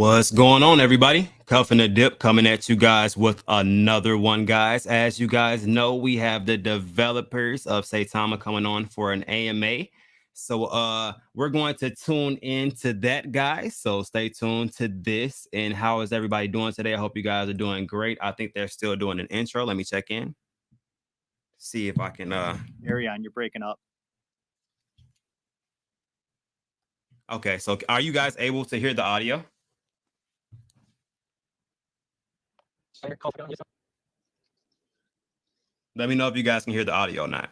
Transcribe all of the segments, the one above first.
What's going on, everybody? Cuffing the Dip coming at you guys with another one, guys. As you guys know, we have the developers of Saitama coming on for an AMA. So we're going to tune into that, guys. So stay tuned to this. And how is everybody doing today? I hope you guys are doing great. I think they're still doing an intro. Let me check in. See if I can Ariane, you're breaking up. Okay, so are you guys able to hear the audio? Let me know if you guys can hear the audio or not.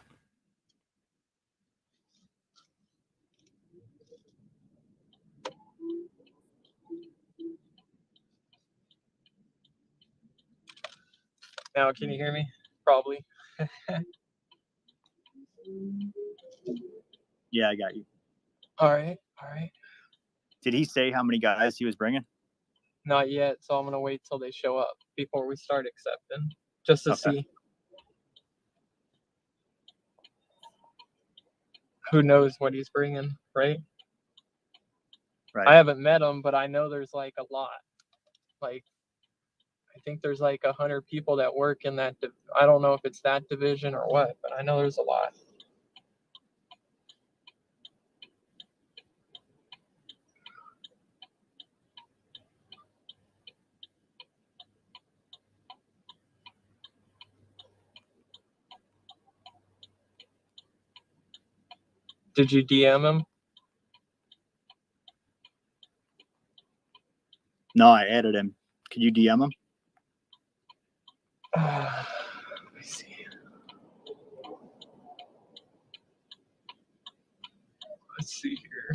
Now, can you hear me? Probably. Yeah, I got you. All right. Did he say how many guys he was bringing? Not yet, so I'm going to wait till they show up before we start accepting, just to see. Who knows what he's bringing, right? Right. I haven't met him, but I know there's like a lot. Like, I think there's like 100 people that work in that. I don't know if it's that division or what, but I know there's a lot. Did you DM him? No, I added him. Could you DM him? Let me see. Let's see here.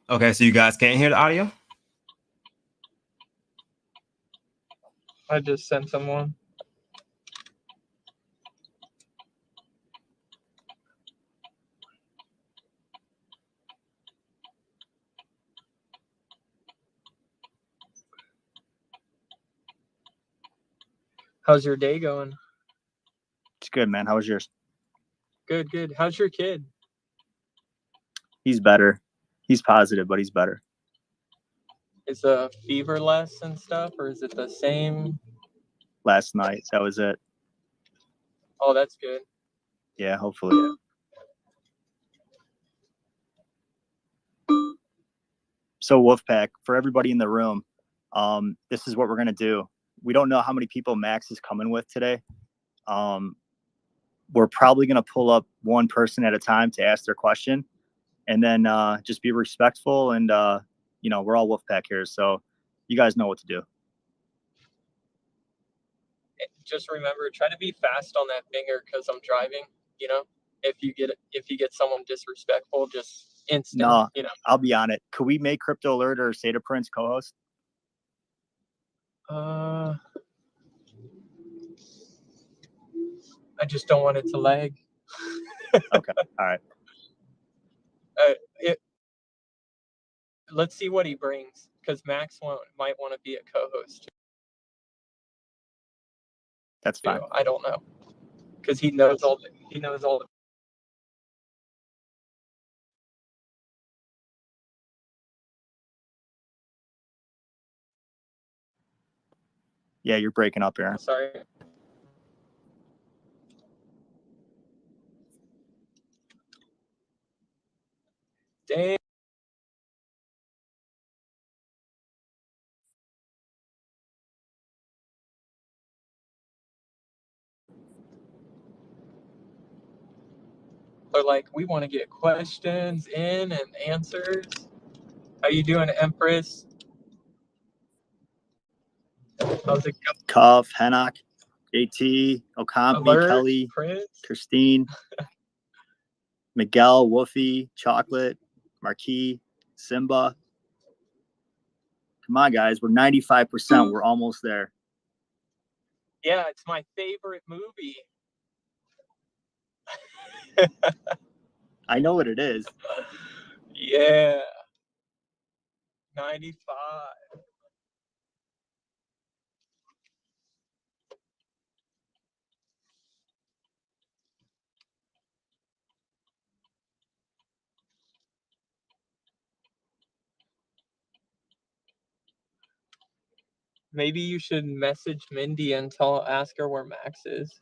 Okay, so you guys can't hear the audio? I just sent someone. How's your day going? It's good, man. How was yours? Good. How's your kid? He's better. He's positive, but he's better. Is the fever less and stuff, or is it the same? Last night, that was it. Oh, that's good. Yeah, hopefully. So Wolfpack, for everybody in the room, this is what we're gonna do. We don't know how many people Max is coming with today. We're probably gonna pull up one person at a time to ask their question, and then just be respectful. And we're all Wolfpack here, so you guys know what to do. Just remember, try to be fast on that finger because I'm driving. If you get someone disrespectful, just instant. No, I'll be on it. Could we make Crypto Alert or Sata Prince co-host? I just don't want it to lag. Okay. All right. Let's see what he brings, because Max might want to be a co-host. That's fine. I don't know, because he knows all the. Yeah, you're breaking up, Aaron. Sorry. Dang. They're like, we want to get questions in and answers. How you doing, Empress? How's it going? Cuff, Hennock, JT, Okampi, Kelly, Prince? Christine, Miguel, Woofy, Chocolate, Marquis, Simba. Come on, guys. We're 95%. We're almost there. Yeah, it's my favorite movie. I know what it is. Yeah. 95. Maybe you should message Mindy and ask her where Max is.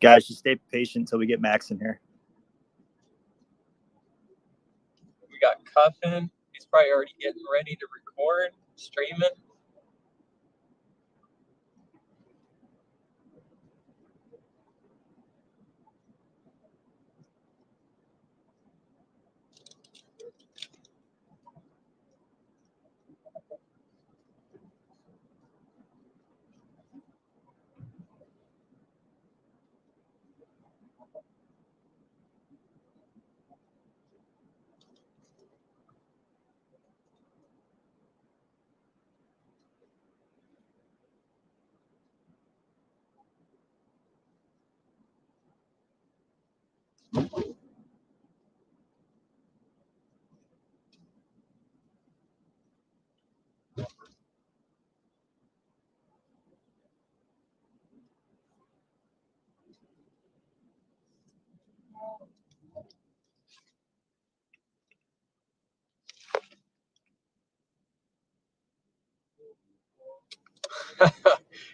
Guys, just stay patient until we get Max in here. We got Cuffin. He's probably already getting ready to record, streaming.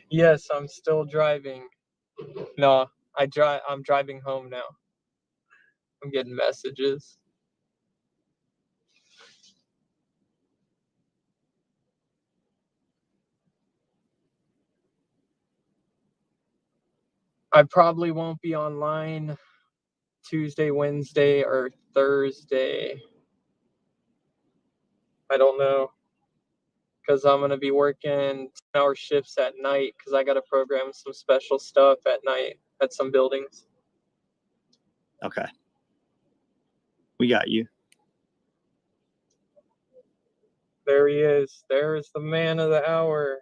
Yes, I'm still driving. No, I'm driving home now. I'm getting messages. I probably won't be online Tuesday, Wednesday, or Thursday. I don't know. Because I'm going to be working 10-hour shifts at night because I got to program some special stuff at night at some buildings. Okay. We got you. There he is. There is the man of the hour.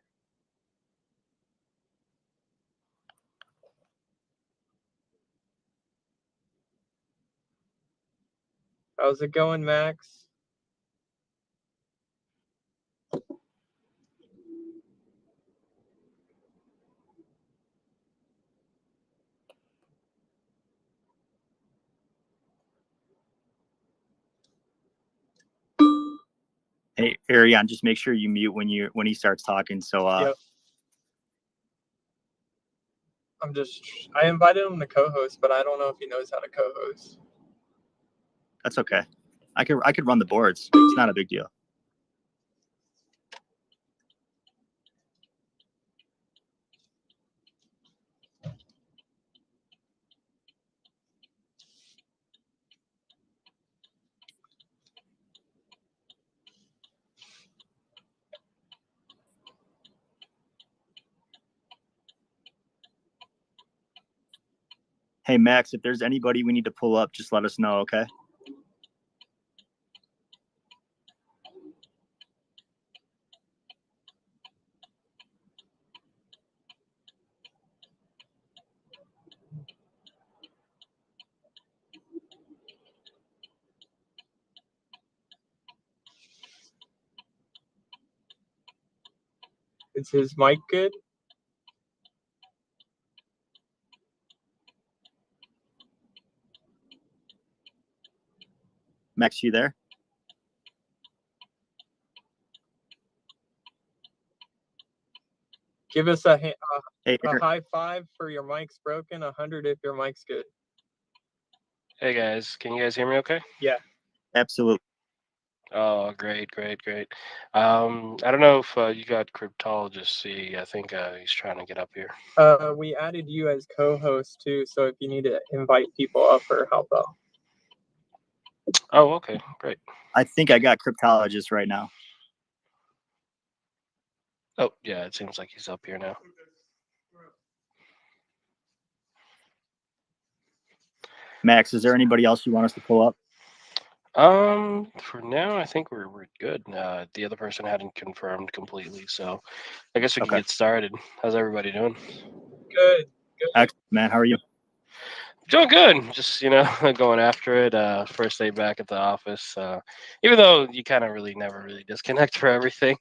How's it going, Max? Hey, Ariane, just make sure you mute when he starts talking. So Yep. I invited him to co-host, but I don't know if he knows how to co-host. That's okay. I could run the boards. It's not a big deal. Hey, Max, if there's anybody we need to pull up, just let us know, okay? Is his mic good? Max, you there? Give us a Hey, high five for your mic's broken, 100 if your mic's good. Hey guys, can you guys hear me okay? Yeah. absolutely. Oh, great. I don't know if you got Cryptologist C. I think he's trying to get up here. We added you as co-host too, so if you need to invite people up or help out. Oh, okay, great. I think I got Cryptologist right now. Oh, yeah, it seems like he's up here now. Max, is there anybody else you want us to pull up? For now, I think we're good. The other person hadn't confirmed completely, so I guess we can Okay. get started. How's everybody doing? Good. Excellent, man. How are you? Doing good. Just going after it. First day back at the office. Even though you kind of really never really disconnect for everything.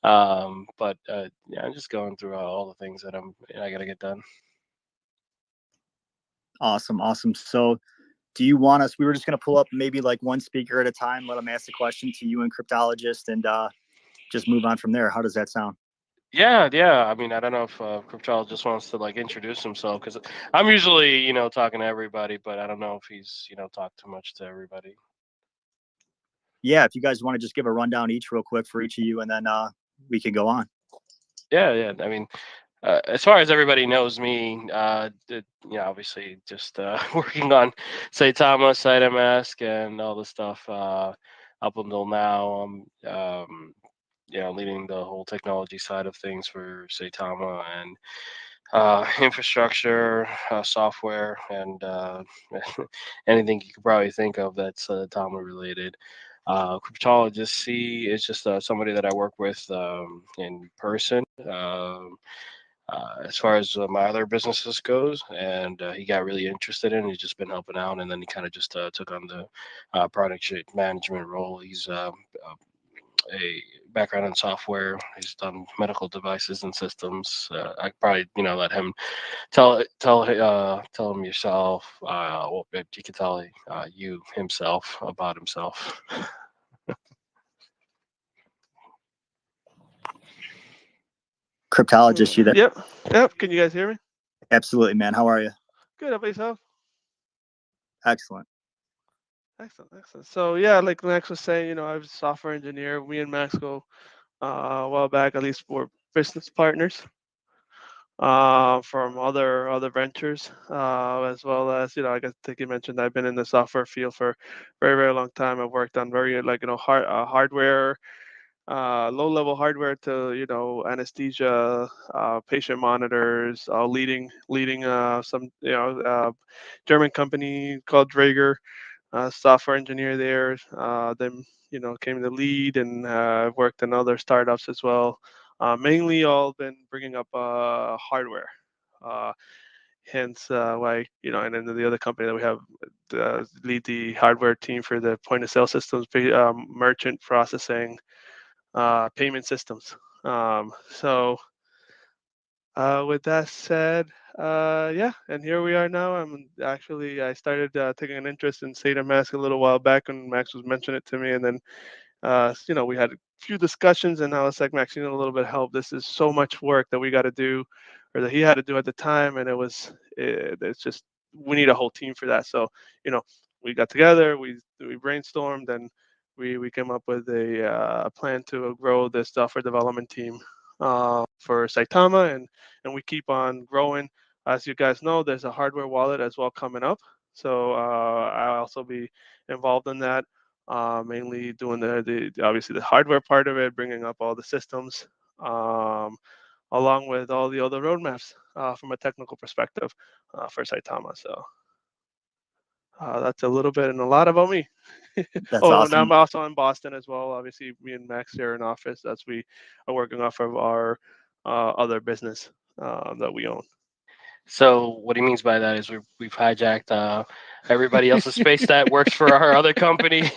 But yeah, I'm just going through all the things that I gotta get done. Awesome. So do you want us, we were just going to pull up maybe like one speaker at a time, let them ask the question to you and cryptologist, and just move on from there. How does that sound? Yeah. I mean, I don't know if Cryptologist just wants to like introduce himself, because I'm usually talking to everybody, but I don't know if he's talked too much to everybody. Yeah, if you guys want to just give a rundown each real quick for each of you, and then we can go on. Yeah. I mean, as far as everybody knows me, obviously just working on Saitama, SaitaMask, and all the stuff up until now. Leading the whole technology side of things for Saitama and infrastructure, software, and anything you could probably think of that's Saitama related. Cryptologist C is just somebody that I work with in person. As far as my other businesses goes, and he got really interested in it. He's just been helping out, and then he kind of just took on the product management role. He's a background in software. He's done medical devices and systems. I probably let him tell him yourself. Well, you can tell you himself about himself. Cryptologist, you there? Yep. Can you guys hear me? Absolutely, man. How are you? Good. How about yourself? Excellent. Excellent. So yeah, like Max was saying, I was a software engineer. Me and Max go a while back, at least we're business partners from other ventures, as well as I think you mentioned I've been in the software field for a very very long time. I've worked on very hardware, low-level hardware to anesthesia, patient monitors, leading some German company called Draeger, software engineer there. Then came to lead and worked in other startups as well. Mainly all been bringing up hardware. Hence why and then the other company that we have lead the hardware team for the point of sale systems, merchant processing, payment systems. So with that said, yeah, and here we are now. I started taking an interest in SaitaMask a little while back when Max was mentioning it to me, and then we had a few discussions, and I was like, Max, you need a little bit of help. This is so much work that we got to do, or that he had to do at the time, and it's just we need a whole team for that. So we got together, we brainstormed, and we came up with a plan to grow the software development team for Saitama, and we keep on growing. As you guys know, there's a hardware wallet as well coming up, so I'll also be involved in that. Mainly doing the obviously the hardware part of it, bringing up all the systems, along with all the other roadmaps from a technical perspective for Saitama. So that's a little bit and a lot about me. That's Oh, and awesome. I'm also in Boston as well. Obviously, me and Max are in office. We are working off of our other business that we own. So what he means by that is we've hijacked everybody else's space that works for our other company.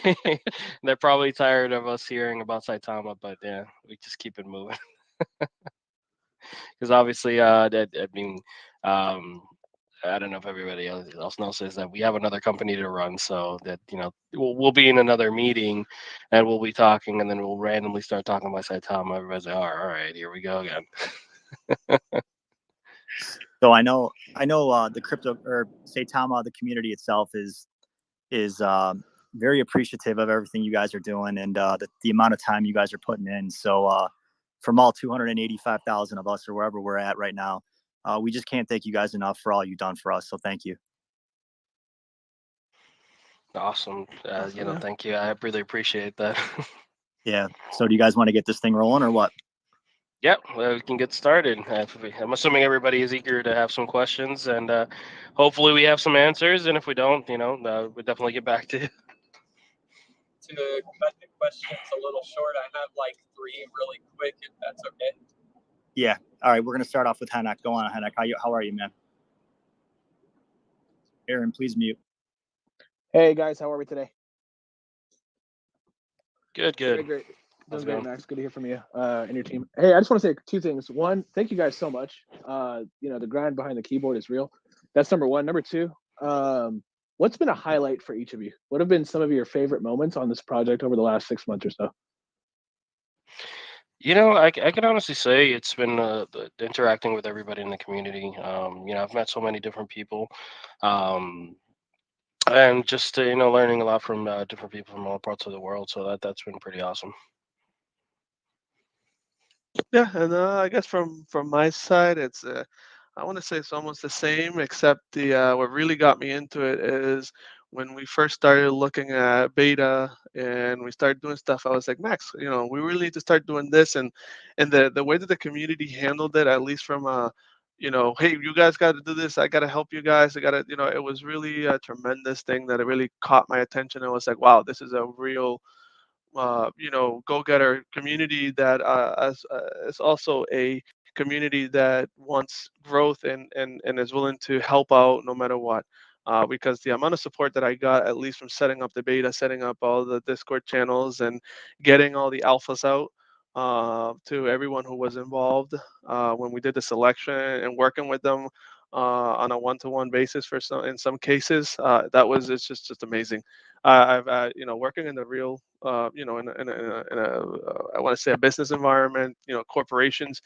They're probably tired of us hearing about Saitama, but yeah, we just keep it moving. Because obviously, I mean, I don't know if everybody else knows is that we have another company to run, so that we'll be in another meeting, and we'll be talking, and then we'll randomly start talking about Saitama. Everybody's like, all right, here we go again. So I know the crypto or Saitama, the community itself is very appreciative of everything you guys are doing, and the amount of time you guys are putting in. So from all 285,000 of us or wherever we're at right now, we just can't thank you guys enough for all you've done for us. So thank you. Awesome. Yeah. Thank you. I really appreciate that. Yeah. So do you guys want to get this thing rolling or what? Yeah, well, we can get started. I'm assuming everybody is eager to have some questions, and hopefully we have some answers. And if we don't, we'll definitely get back to you. To cut the questions a little short, I have like 3 really quick, if that's okay. Yeah. All right. We're going to start off with Hanak. Go on, Hanak. How are you, man? Aaron, please mute. Hey guys, how are we today? Good. Great. Doing great, Max. Good to hear from you and your team. Hey, I just want to say 2 things. One, thank you guys so much. The grind behind the keyboard is real. That's number 1. Number 2, what's been a highlight for each of you? What have been some of your favorite moments on this project over the last 6 months or so? I can honestly say it's been interacting with everybody in the community. I've met so many different people, and just learning a lot from different people from all parts of the world. So that's been pretty awesome. Yeah, and I guess from my side, it's I want to say it's almost the same, except the what really got me into it is when we first started looking at beta and we started doing stuff. I was like, Max, we really need to start doing this, and the way that the community handled it, at least from hey, you guys got to do this. I got to help you guys. I got to, it was really a tremendous thing that it really caught my attention. I was like, wow, this is a real go-getter community that is also a community that wants growth and is willing to help out no matter what. Because the amount of support that I got, at least from setting up the beta, setting up all the Discord channels, and getting all the alphas out to everyone who was involved when we did the selection and working with them on a one-to-one basis in some cases, it's just amazing. I've working in the real in a I want to say a business environment, corporations.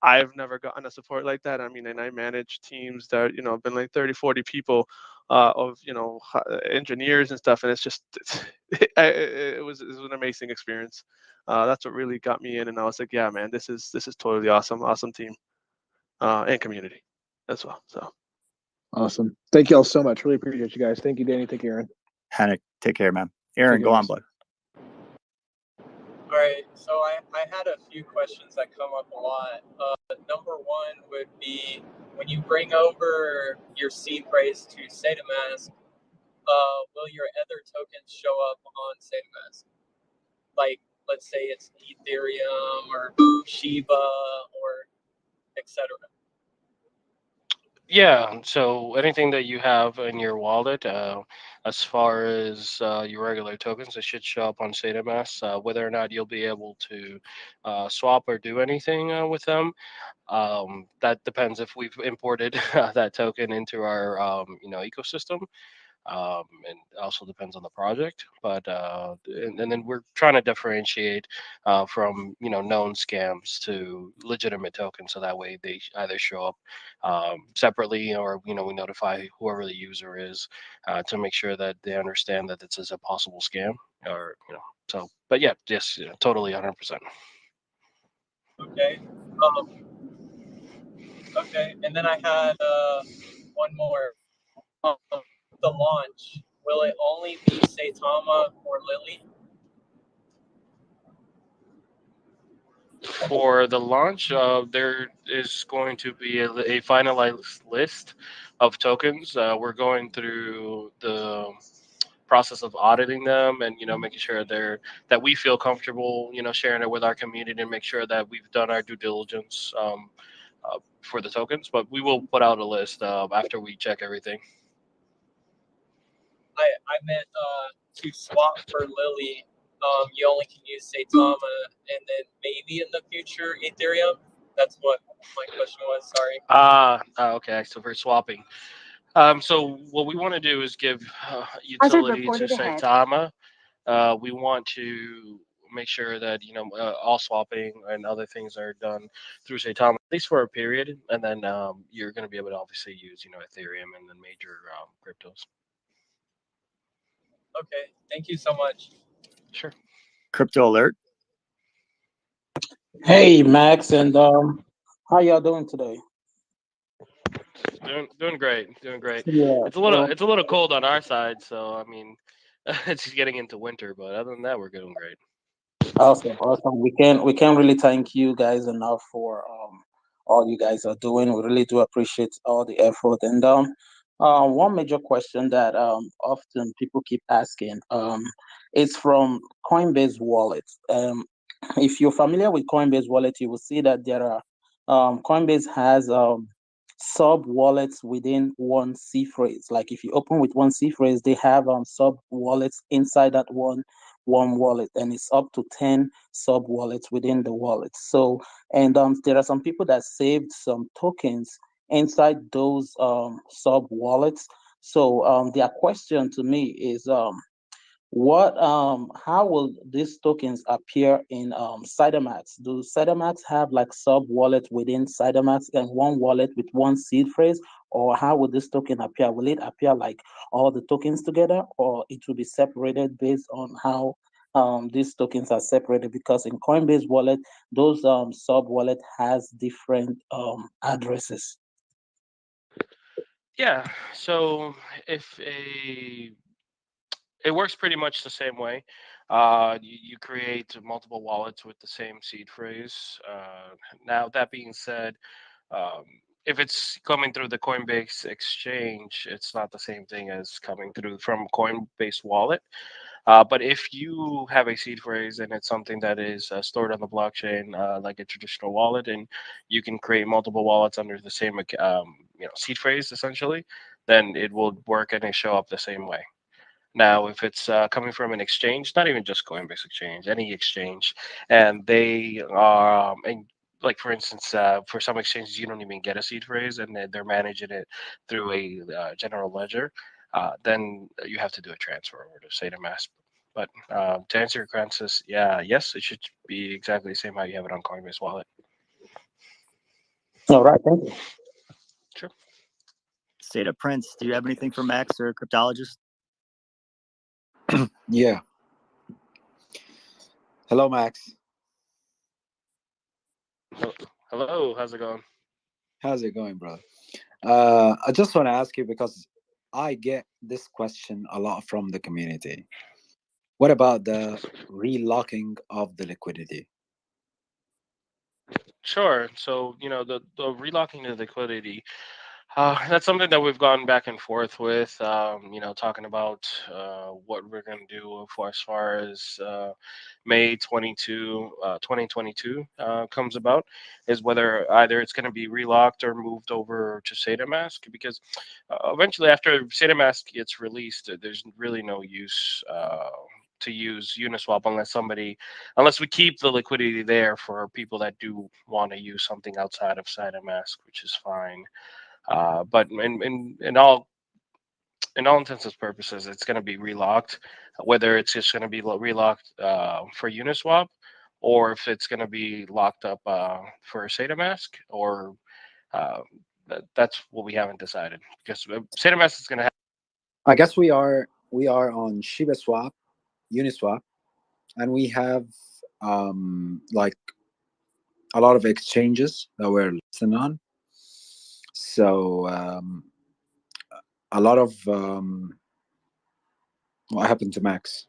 I've never gotten a support like that. I mean, and I manage teams that have been like 30, 40 people of engineers and stuff, and it was an amazing experience. That's what really got me in, and I was like, yeah, man, this is totally awesome team and community as well. So Awesome. Thank you all so much. Really appreciate you guys. Thank you, Danny. Thank you, Aaron. Hanak, take care, man. Aaron, go on, bud. All right, so I had a few questions that come up a lot. Number 1 would be, when you bring over your seed phrase to SaitaMask, will your other tokens show up on SaitaMask? Like, let's say it's Ethereum or Shiba or etc. Yeah, so anything that you have in your wallet, as far as your regular tokens, it should show up on SaitaMask. Whether or not you'll be able to swap or do anything with them, that depends if we've imported that token into our ecosystem. And also depends on the project, but and then we're trying to differentiate from known scams to legitimate tokens, so that way they either show up separately, or we notify whoever the user is to make sure that they understand that this is a possible scam, or so. But yeah, just totally 100%. Okay. Okay, and then I had one more. The launch, will it only be Saitama or Lily? For the launch, there is going to be a finalized list of tokens. We're going through the process of auditing them, and making sure that we feel comfortable sharing it with our community, and make sure that we've done our due diligence for the tokens. But we will put out a list after we check everything. I meant to swap for Lily. You only can use Saitama, and then maybe in the future Ethereum. That's what my question was. Sorry. Okay. So for swapping, so what we want to do is give utility to Saitama. We want to make sure that all swapping and other things are done through Saitama, at least for a period, and then you're going to be able to obviously use Ethereum and the major cryptos. Okay, thank you so much. Sure. Crypto alert. Hey Max, and how y'all doing today? Doing great. Yeah, It's a little cold on our side, so I mean, it's just getting into winter, but other than that, we're doing great. Awesome, awesome. We can really thank you guys enough for all you guys are doing. We really do appreciate all the effort. And one major question that often people keep asking is from Coinbase Wallet. If you're familiar with Coinbase Wallet, you will see that there are Coinbase has sub wallets within one C phrase. Like if you open with one C phrase, they have sub wallets inside that one wallet, and it's up to 10 sub wallets within the wallet. So, and there are some people that saved some tokens inside those sub wallets. So, their question to me is what how will these tokens appear in SaitaMask? Do SaitaMask have like sub wallet within SaitaMask and one wallet with one seed phrase? Or how will this token appear? Will it appear like all the tokens together, or it will be separated based on how these tokens are separated? Because in Coinbase wallet, those sub wallet has different addresses. Yeah. So if a it works pretty much the same way. You create multiple wallets with the same seed phrase. Now, that being said, um, if it's coming through the Coinbase exchange, it's not the same thing as coming through from Coinbase wallet. But if you have a seed phrase and it's something that is stored on the blockchain, like a traditional wallet, and you can create multiple wallets under the same, seed phrase essentially, then it will work and it show up the same way. Now, if it's coming from an exchange, not even just Coinbase exchange, any exchange, and they and like for instance, for some exchanges, you don't even get a seed phrase, and they're managing it through a general ledger. Then you have to do a transfer over to SaitaMask. But to answer your question, yeah, yes, it should be exactly the same how you have it on Coinbase Wallet. All right, thank you. Sure. Saita Prince, do you have anything for Max or cryptologist? Yeah. Hello, Max. Hello, how's it going? How's it going, brother? I just want to ask you because I get this question a lot from the community. What about the relocking of the liquidity? Sure. So, the relocking the liquidity, that's something that we've gone back and forth with, talking about what we're going to do for as far as May 2022 comes about, is whether either it's going to be relocked or moved over to SaitaMask, because eventually after SaitaMask gets released, there's really no use to use Uniswap unless we keep the liquidity there for people that do want to use something outside of SaitaMask, which is fine. But in all intents and purposes, it's going to be relocked. Whether it's just going to be relocked for Uniswap, or if it's going to be locked up for SaitaMask, or uh, that's what we haven't decided, because SaitaMask is going to have. I guess we are on Shiba Swap, Uniswap, and we have like a lot of exchanges that we're listening on. So a lot of what happened to Max?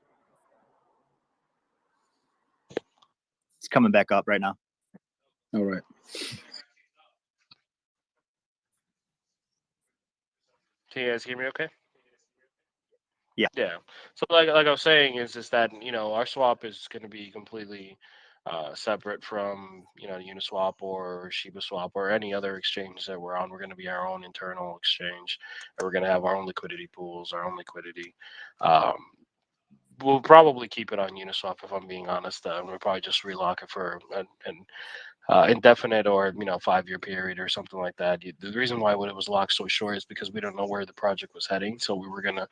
It's coming back up right now. All right. Can you guys hear me okay? Yeah. Yeah. So like I was saying, is that our swap is going to be completely separate from Uniswap or Shiba Swap or any other exchange that we're on. We're going to be our own internal exchange, and we're going to have our own liquidity pools, our own liquidity. Um, we'll probably keep it on Uniswap, if I'm being honest. We'll probably just relock it for an indefinite or 5-year period or something like that. The reason why it was locked so short is because we don't know where the project was heading, so we were gonna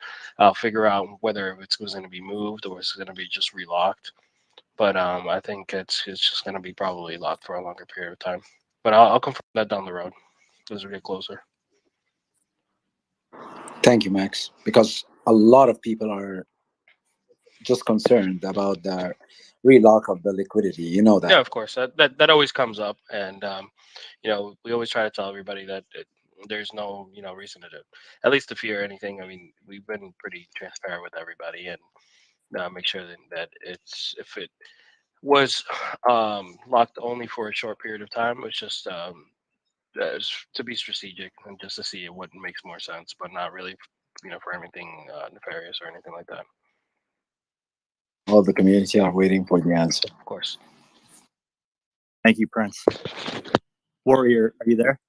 figure out whether it was going to be moved or it's going to be just relocked. But I think it's just going to be probably locked for a longer period of time. But I'll confirm that down the road as we get closer. Thank you, Max, because a lot of people are just concerned about the relock of the liquidity. You know Yeah, that. of course. That always comes up, and we always try to tell everybody that there's no reason to at least to fear anything. I mean, we've been pretty transparent with everybody, and make sure that it's if it was locked only for a short period of time. It was just to be strategic and just to see what makes more sense, but not really, for anything nefarious or anything like that. All the community are waiting for the answer. Of course. Thank you, Prince. Warrior, are you there?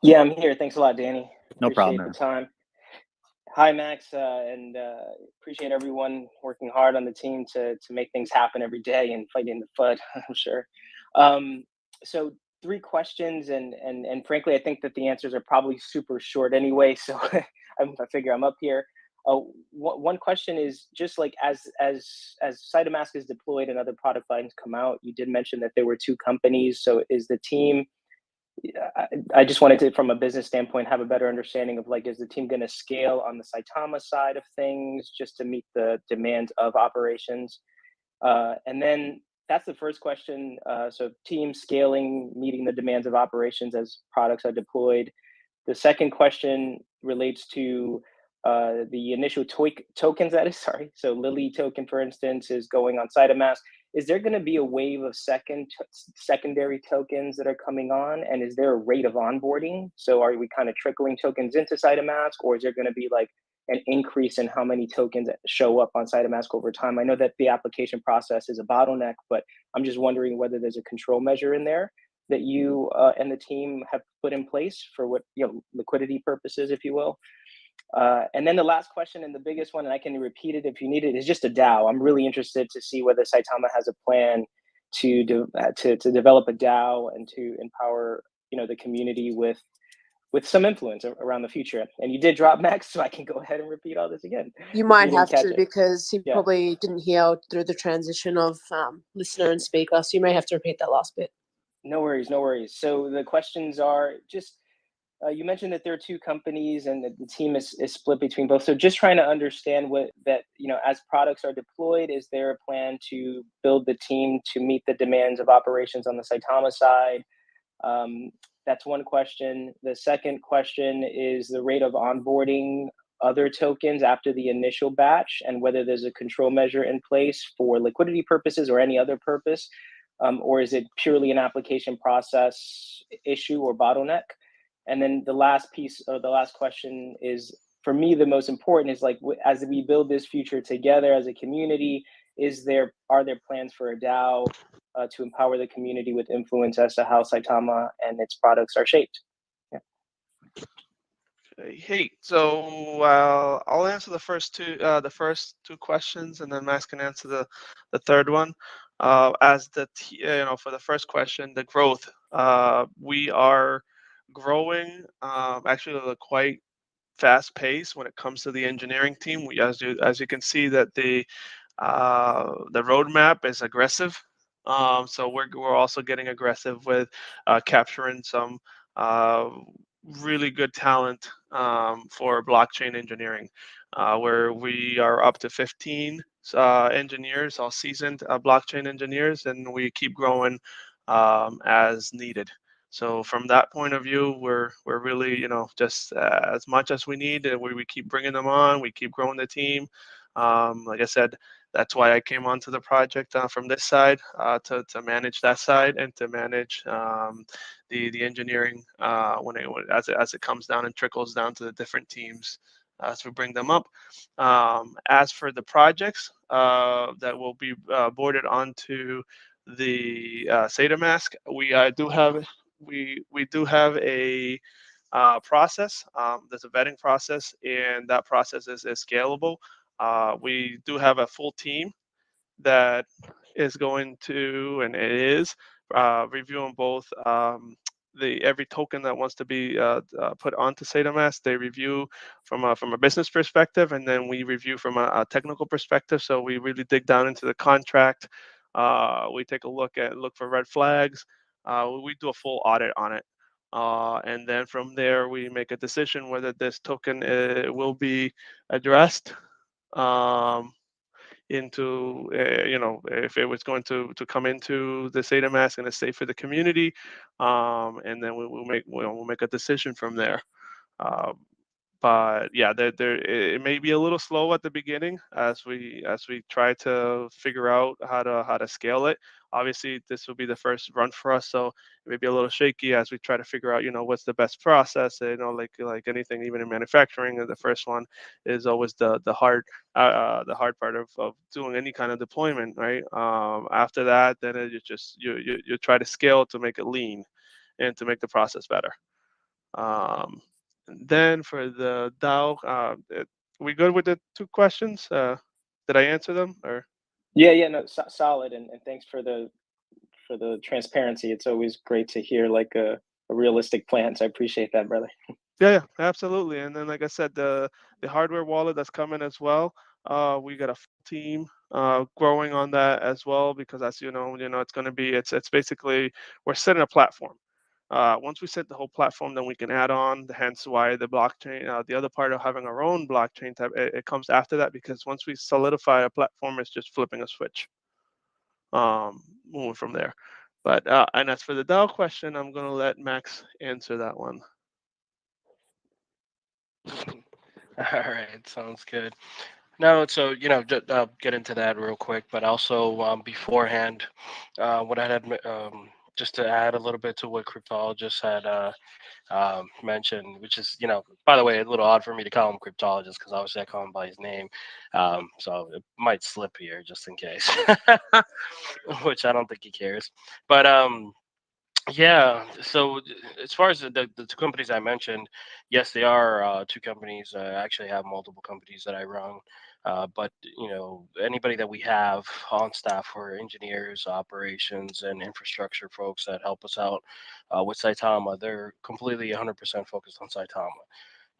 Yeah, I'm here. Thanks a lot, Danny. No Appreciate problem, the man. time. Hi, Max, and appreciate everyone working hard on the team to make things happen every day and fighting the FUD, I'm sure. So 3 questions, and frankly, I think that the answers are probably super short anyway, so I figure I'm up here. One question is just like as SaitaMask is deployed and other product lines come out, you did mention that there were 2 companies. So is the team, I just wanted to, from a business standpoint, have a better understanding of like, is the team going to scale on the Saitama side of things just to meet the demands of operations? And then that's the first question. So team scaling, meeting the demands of operations as products are deployed. The second question relates to the initial tokens, that is, sorry. So Lily token, for instance, is going on SaitaMask. Is there going to be a wave of secondary tokens that are coming on? And is there a rate of onboarding? So are we kind of trickling tokens into SaitaMask, or is there going to be like an increase in how many tokens that show up on SaitaMask over time? I know that the application process is a bottleneck, but I'm just wondering whether there's a control measure in there that you and the team have put in place for what, liquidity purposes, if you will. And then the last question, and the biggest one, and I can repeat it if you need it, is just a DAO. I'm really interested to see whether Saitama has a plan to develop a DAO and to empower the community with some influence around the future. And you did drop Max, so I can go ahead and repeat all this again. You might have to, because he probably didn't hear through the transition of listener and speaker, so you may have to repeat that last bit. No worries, no worries. So the questions are just, you mentioned that there are 2 companies and that the team is split between both. So just trying to understand as products are deployed, is there a plan to build the team to meet the demands of operations on the Saitama side? That's one question. The second question is the rate of onboarding other tokens after the initial batch, and whether there's a control measure in place for liquidity purposes or any other purpose, or is it purely an application process issue or bottleneck? And then the last piece, or the last question, is for me the most important, is like, as we build this future together as a community, are there plans for a DAO to empower the community with influence as to how Saitama and its products are shaped? Yeah. Hey, so I'll answer the first two questions, and then Max can answer the third one. As for the first question, the growth, we are growing actually at a quite fast pace when it comes to the engineering team. As you can see, that the roadmap is aggressive. So we're also getting aggressive with capturing some really good talent for blockchain engineering, where we are up to 15 engineers, all seasoned blockchain engineers, and we keep growing as needed. So from that point of view, we're really, just as much as we need, we keep bringing them on, we keep growing the team. Like I said, that's why I came onto the project from this side, to manage that side and to manage the engineering as it comes down and trickles down to the different teams as we bring them up. As for the projects that will be boarded onto the SaitaMask, we do have a process. There's a vetting process, and that process is scalable. We do have a full team that is going to, and it is reviewing both every token that wants to be put onto SaitaMask. They review from a business perspective, and then we review from a technical perspective. So we really dig down into the contract. We take a look for red flags. We do a full audit on it. And then from there, we make a decision whether this token will be addressed into, if it was going to come into the SaitaMask and it's safe for the community, and then we'll make a decision from there. But yeah, it may be a little slow at the beginning as we try to figure out how to scale it. Obviously, this will be the first run for us, so it may be a little shaky as we try to figure out, what's the best process. Like anything, even in manufacturing, the first one is always the hard part of doing any kind of deployment, right? After that, then you try to scale to make it lean and to make the process better. And then for the DAO, we good with the 2 questions? Did I answer them or? Yeah, no, solid, and thanks for the transparency. It's always great to hear like a realistic plan. So I appreciate that, brother. Yeah, absolutely. And then, like I said, the hardware wallet that's coming as well. We got a full team growing on that as well, because as it's going to be it's basically we're setting a platform. Once we set the whole platform, then we can add on. Hence why the blockchain, the other part of having our own blockchain type, it comes after that, because once we solidify a platform, it's just flipping a switch, moving from there. But and as for the DAO question, I'm gonna let Max answer that one. All right, sounds good. No, so I'll get into that real quick, but also beforehand, what I had just to add a little bit to what cryptologist had mentioned, which is, by the way, a little odd for me to call him cryptologist because obviously I call him by his name, so it might slip here just in case, which I don't think he cares, but yeah. So as far as the 2 companies I mentioned, yes, they are 2 companies. I actually have multiple companies that I run. But anybody that we have on staff for engineers, operations, and infrastructure folks that help us out with Saitama, they're completely 100% focused on Saitama.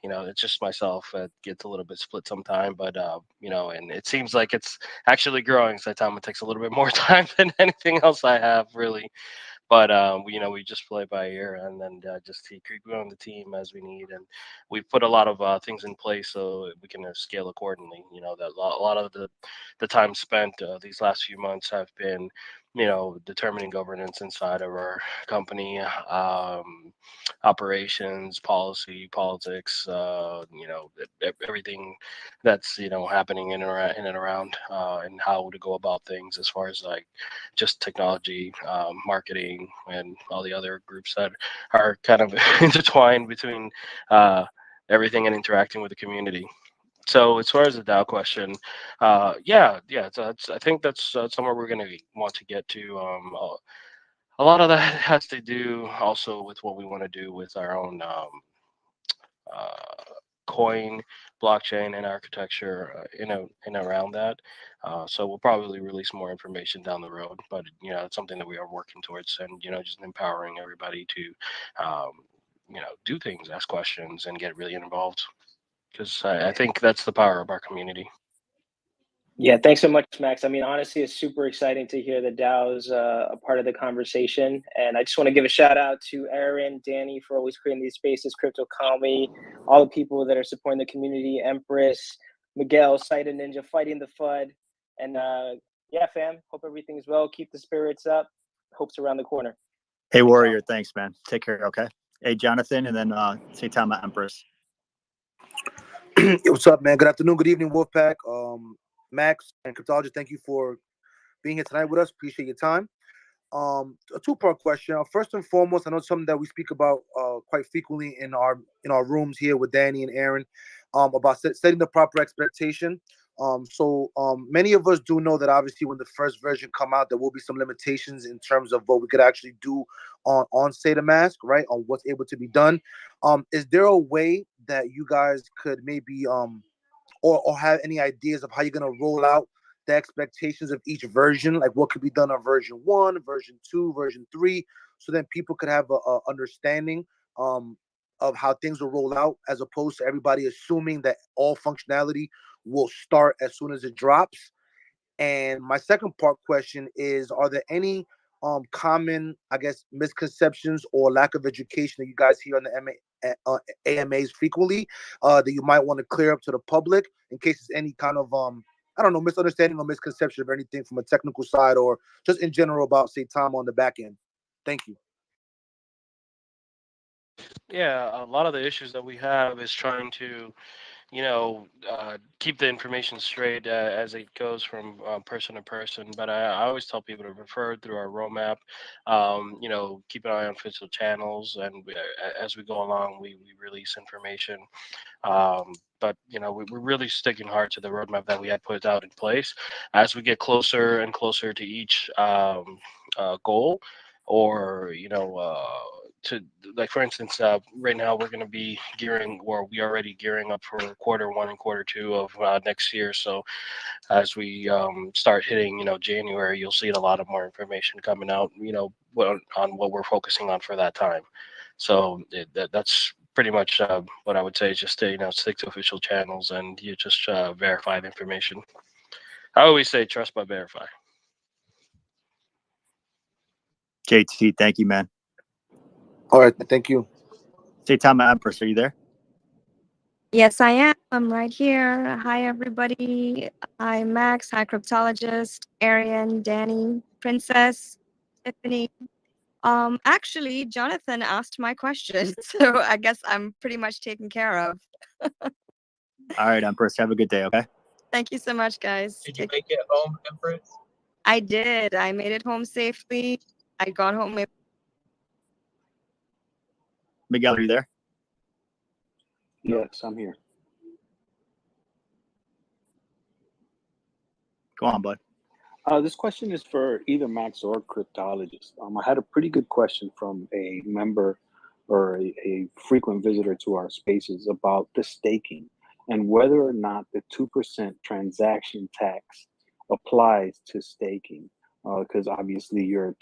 It's just myself that gets a little bit split sometime, but and it seems like it's actually growing. Saitama takes a little bit more time than anything else I have, really. But we just play by ear, and then just keep growing the team as we need, and we've put a lot of things in place so we can scale accordingly. That a lot of the time spent these last few months have been, determining governance inside of our company, operations, policy, politics, everything that's happening in and around, and how to go about things as far as like just technology, marketing, and all the other groups that are kind of intertwined between everything and interacting with the community. So as far as the DAO question, yeah. So I think that's somewhere we're going to want to get to. A lot of that has to do also with what we want to do with our own uh, coin, blockchain, and architecture in around that. So we'll probably release more information down the road, but it's something that we are working towards, and just empowering everybody to do things, ask questions, and get really involved, because I think that's the power of our community. Yeah, thanks so much, Max. I mean, honestly, it's super exciting to hear that DAO's a part of the conversation. And I just want to give a shout out to Aaron, Danny for always creating these spaces, Crypto Comedy, all the people that are supporting the community, Empress, Miguel, Saita Ninja, fighting the FUD. And yeah, fam, hope everything's well. Keep the spirits up. Hope's around the corner. Hey, Warrior, thanks, man. Take care, okay? Hey, Jonathan, and then Saitama Empress. What's up, man? Good afternoon, good evening, Wolfpack. Max and Cryptologist, thank you for being here tonight with us. Appreciate your time. A 2-part question. First and foremost, I know it's something that we speak about quite frequently in our rooms here with Danny and Aaron, about setting the proper expectation. So many of us do know that obviously when the first version come out, there will be some limitations in terms of what we could actually do on SaitaMask, right? On what's able to be done. Is there a way that you guys could maybe or have any ideas of how you're going to roll out the expectations of each version, like what could be done on version 1, version 2, version 3, so then people could have a understanding of how things will roll out, as opposed to everybody assuming that all functionality will start as soon as it drops. And my second part question is, are there any common, I guess, misconceptions or lack of education that you guys hear on the AMAs frequently that you might want to clear up to the public in case there's any kind of I don't know, misunderstanding or misconception of anything from a technical side or just in general about Saitama on the back end? Thank you. Yeah, a lot of the issues that we have is trying to, keep the information straight as it goes from person to person. But I always tell people to refer through our roadmap. Keep an eye on official channels, and as we go along, we release information. But we're really sticking hard to the roadmap that we had put out in place. As we get closer and closer to each goal, or to, like, for instance, right now we're going to be gearing, or we already gearing up for Q1 and Q2 of next year. So as we start hitting January, you'll see a lot of more information coming out on what we're focusing on for that time. So that's pretty much what I would say, is just to stick to official channels, and you just verify the information. I always say trust but verify. JT, thank you, man. All right, thank you. Saitama Empress, are you there? Yes, I am. I'm right here. Hi, everybody. Hi, Max. Hi, Cryptologist, Arian, Danny, Princess, Tiffany. Actually, Jonathan asked my question, so I guess I'm pretty much taken care of. All right, Empress. Have a good day, okay? Thank you so much, guys. Did you make it home, Empress? I did. I made it home safely. I got home. Miguel, are you there? Yes, I'm here. Go on, bud. This question is for either Max or Cryptologist. I had a pretty good question from a member or a frequent visitor to our spaces about the staking and whether or not the 2% transaction tax applies to staking. Because obviously you're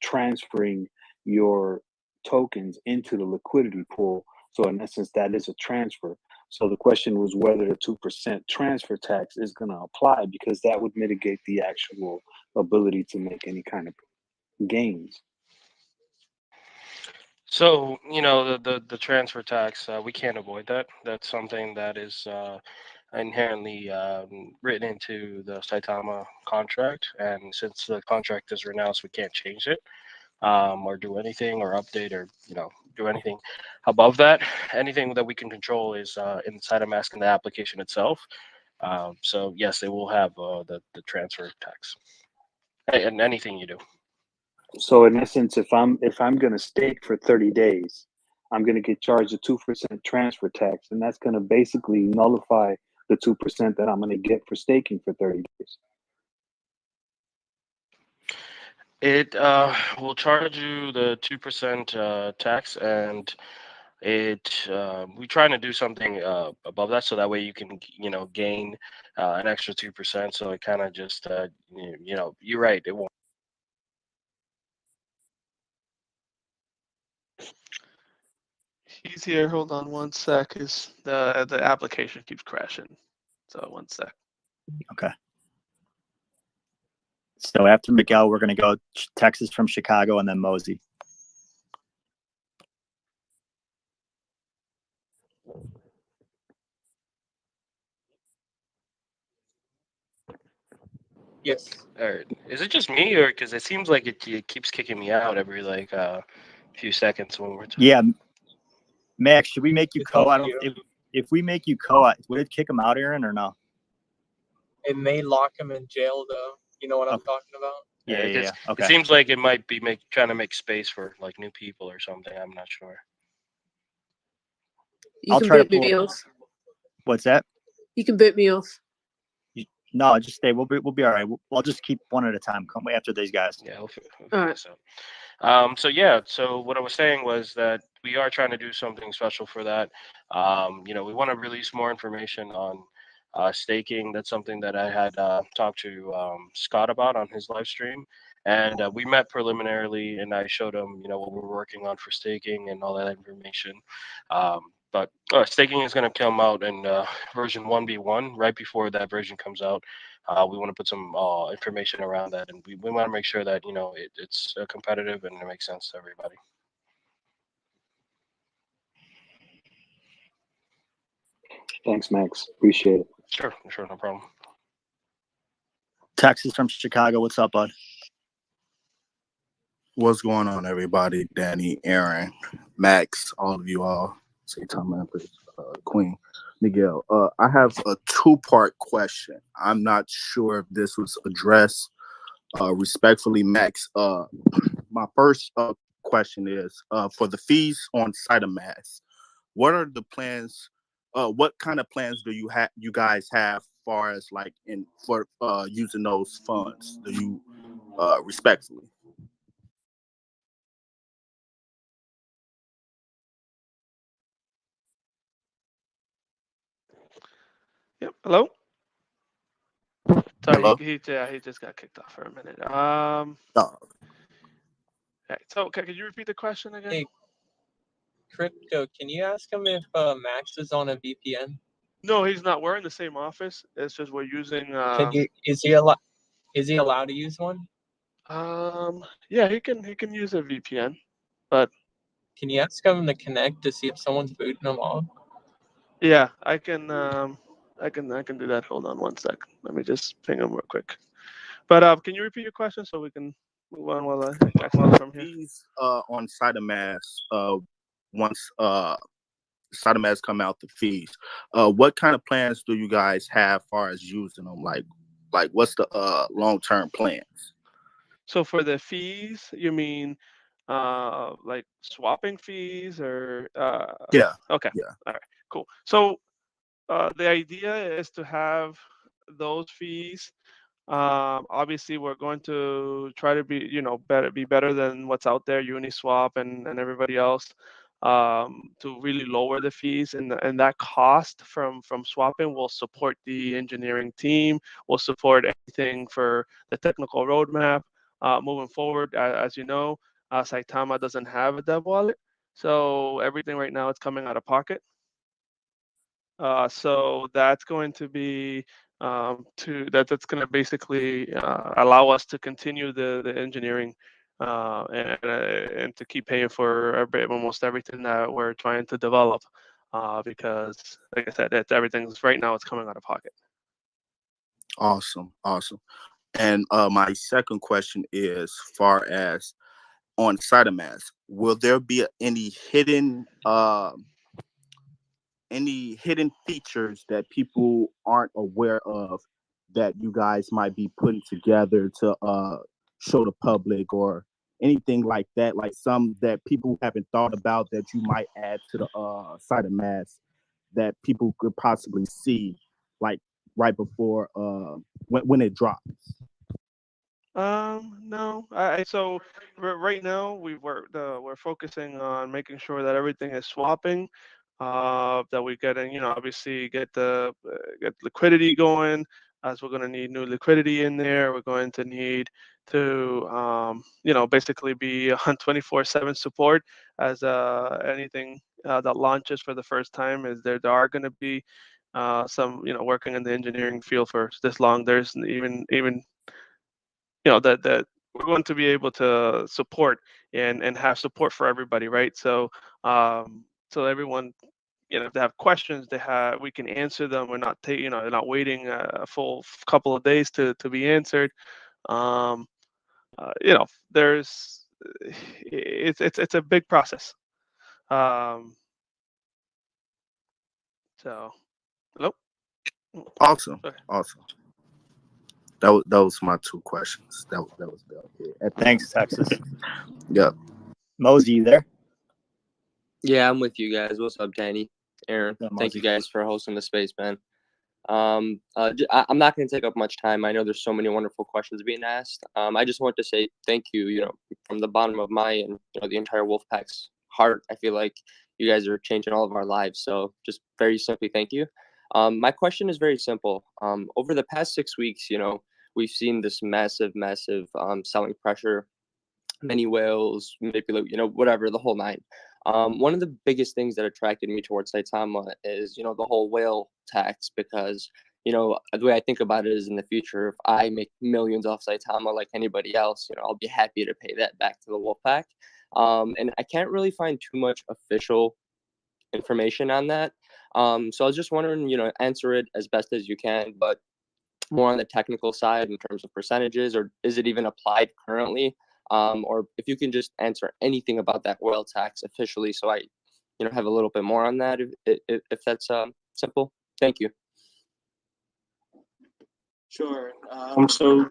transferring your tokens into the liquidity pool. So in essence, that is a transfer. So the question was whether the 2% transfer tax is going to apply, because that would mitigate the actual ability to make any kind of gains. So the transfer tax, we can't avoid that. That's something that is inherently written into the Saitama contract, and since the contract is renounced, we can't change it or do anything or update or do anything above that. Anything that we can control is inside of SaitaMask in the application itself. So yes, it will have the transfer tax and anything you do. So in essence, if I'm going to stake for 30 days, I'm going to get charged a 2% transfer tax, and that's going to basically nullify the 2% that I'm going to get for staking for 30 days. It will charge you the 2% tax, and we're trying to do something above that, so that way you can gain an extra 2%. So it kind of just you're right, it won't. He's here. Hold on one sec. Is the application keeps crashing. So 1 sec. Okay. So after Miguel, we're going to go Texas from Chicago and then Mosey. Yes. All right. Is it just me, or because it seems like it keeps kicking me out every few seconds when we're talking? Yeah. Max, should we make you co? I don't. If we make you co, would it kick him out, Aaron, or no? It may lock him in jail, though. You know what I'm talking about? Yeah. Okay. It seems like it might be trying to make space for like new people or something. I'm not sure. I'll try to boot me off. What's that? You can boot me off. No, just stay. We'll be all right. I'll just keep one at a time. Come after these guys. Yeah. All right. So what I was saying was that we are trying to do something special for that. We want to release more information on staking. That's something that I had talked to Scott about on his live stream, and we met preliminarily, and I showed him what we're working on for staking and all that information. But staking is going to come out in version 1B1. Right before that version comes out, we want to put some information around that, and we want to make sure that it's competitive and it makes sense to everybody. Thanks, Max. Appreciate it. Sure, no problem. Texas from Chicago. What's up, bud? What's going on, everybody? Danny, Aaron. Max, all of you all, Saitama, Queen, Miguel. I have a two-part question. I'm not sure if this was addressed respectfully, Max. My first question is for the fees on SaitaMask. What are the plans? What kind of plans do you guys have, far as like for using those funds? Do you respectfully? Yep. Hello. Sorry, Hello? he just got kicked off for a minute. Oh. Okay, so could you repeat the question again? Hey, Crypto, can you ask him if Max is on a VPN? No, he's not. We're in the same office. It's just we're using. Is he allowed to use one? Yeah, he can use a VPN, but can you ask him to connect to see if someone's booting him off? Yeah, I can do that. Hold on one sec. Let me just ping him real quick. But can you repeat your question so we can move on while I exit from here? Fees on SaitaMask, once SaitaMask come out the fees, what kind of plans do you guys have far as using them? Like what's the long-term plans? So for the fees, you mean like swapping fees or Yeah. Okay. Yeah. All right. Cool. So the idea is to have those fees. Obviously, we're going to try to be, better than what's out there, Uniswap and everybody else, to really lower the fees, and that cost from swapping will support the engineering team, will support anything for the technical roadmap moving forward. As you know, Saitama doesn't have a dev wallet, so everything right now is coming out of pocket. So that's going to be that's going to basically allow us to continue the engineering and to keep paying for almost everything that we're trying to develop, because like I said, everything's right now it's coming out of pocket. Awesome. And my second question is, far as on SaitaMask, will there be any hidden features that people aren't aware of that you guys might be putting together to show the public, or anything like that, like some that people haven't thought about that you might add to the SaitaMask that people could possibly see, like right before when it drops? No. So right now we're focusing on making sure that everything is swapping, that we get in, obviously get liquidity going, as we're going to need new liquidity in there. We're going to need to, basically be on 24/7 support as anything that launches for the first time. Is there are going to be some, working in the engineering field for this long. There's even that we're going to be able to support and have support for everybody, right? So so everyone, if they have questions, we can answer them. We're not they're not waiting a full couple of days to be answered. There's it's a big process. So hello. Awesome. Okay. Awesome. That was my two questions. That was it. Thanks, Texas. Yeah. Mosey, you there? Yeah, I'm with you guys. What's up, Danny? Aaron, thank you guys for hosting the space, man. I'm not going to take up much time. I know there's so many wonderful questions being asked. I just want to say thank you, from the bottom of my and the entire Wolfpack's heart. I feel like you guys are changing all of our lives. So just very simply, thank you. My question is very simple. Over the past 6 weeks, we've seen this massive selling pressure, many whales, manipulate, whatever, the whole nine. One of the biggest things that attracted me towards Saitama is, the whole whale tax, because, the way I think about it is, in the future, if I make millions off Saitama like anybody else, I'll be happy to pay that back to the Wolfpack. And I can't really find too much official information on that. So I was just wondering, answer it as best as you can, but more on the technical side in terms of percentages, or is it even applied currently? or if you can just answer anything about that whale tax officially, so I, have a little bit more on that, if that's simple. Thank you. Sure. So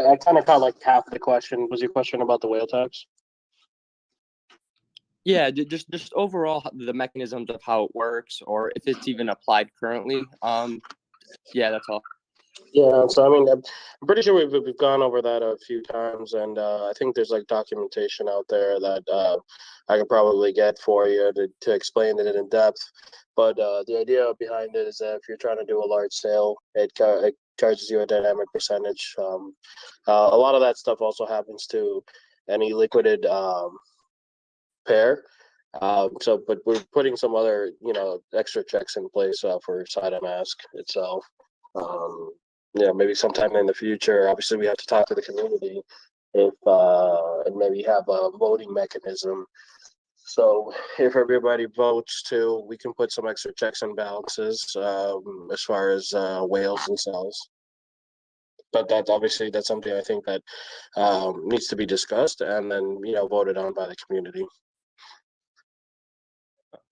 I kind of caught like half the question. Was your question about the whale tax? Yeah, just overall the mechanisms of how it works, or if it's even applied currently. Yeah, that's all. Yeah, so I mean, I'm pretty sure we've gone over that a few times, and I think there's like documentation out there that I could probably get for you to explain it in depth. But the idea behind it is that if you're trying to do a large sale, it charges you a dynamic percentage. A lot of that stuff also happens to any liquided pair. But we're putting some other, extra checks in place for SaitaMask itself. Maybe sometime in the future. Obviously, we have to talk to the community if and maybe have a voting mechanism. So if everybody votes too, we can put some extra checks and balances as far as whales and cells. But that's something I think that needs to be discussed and then voted on by the community.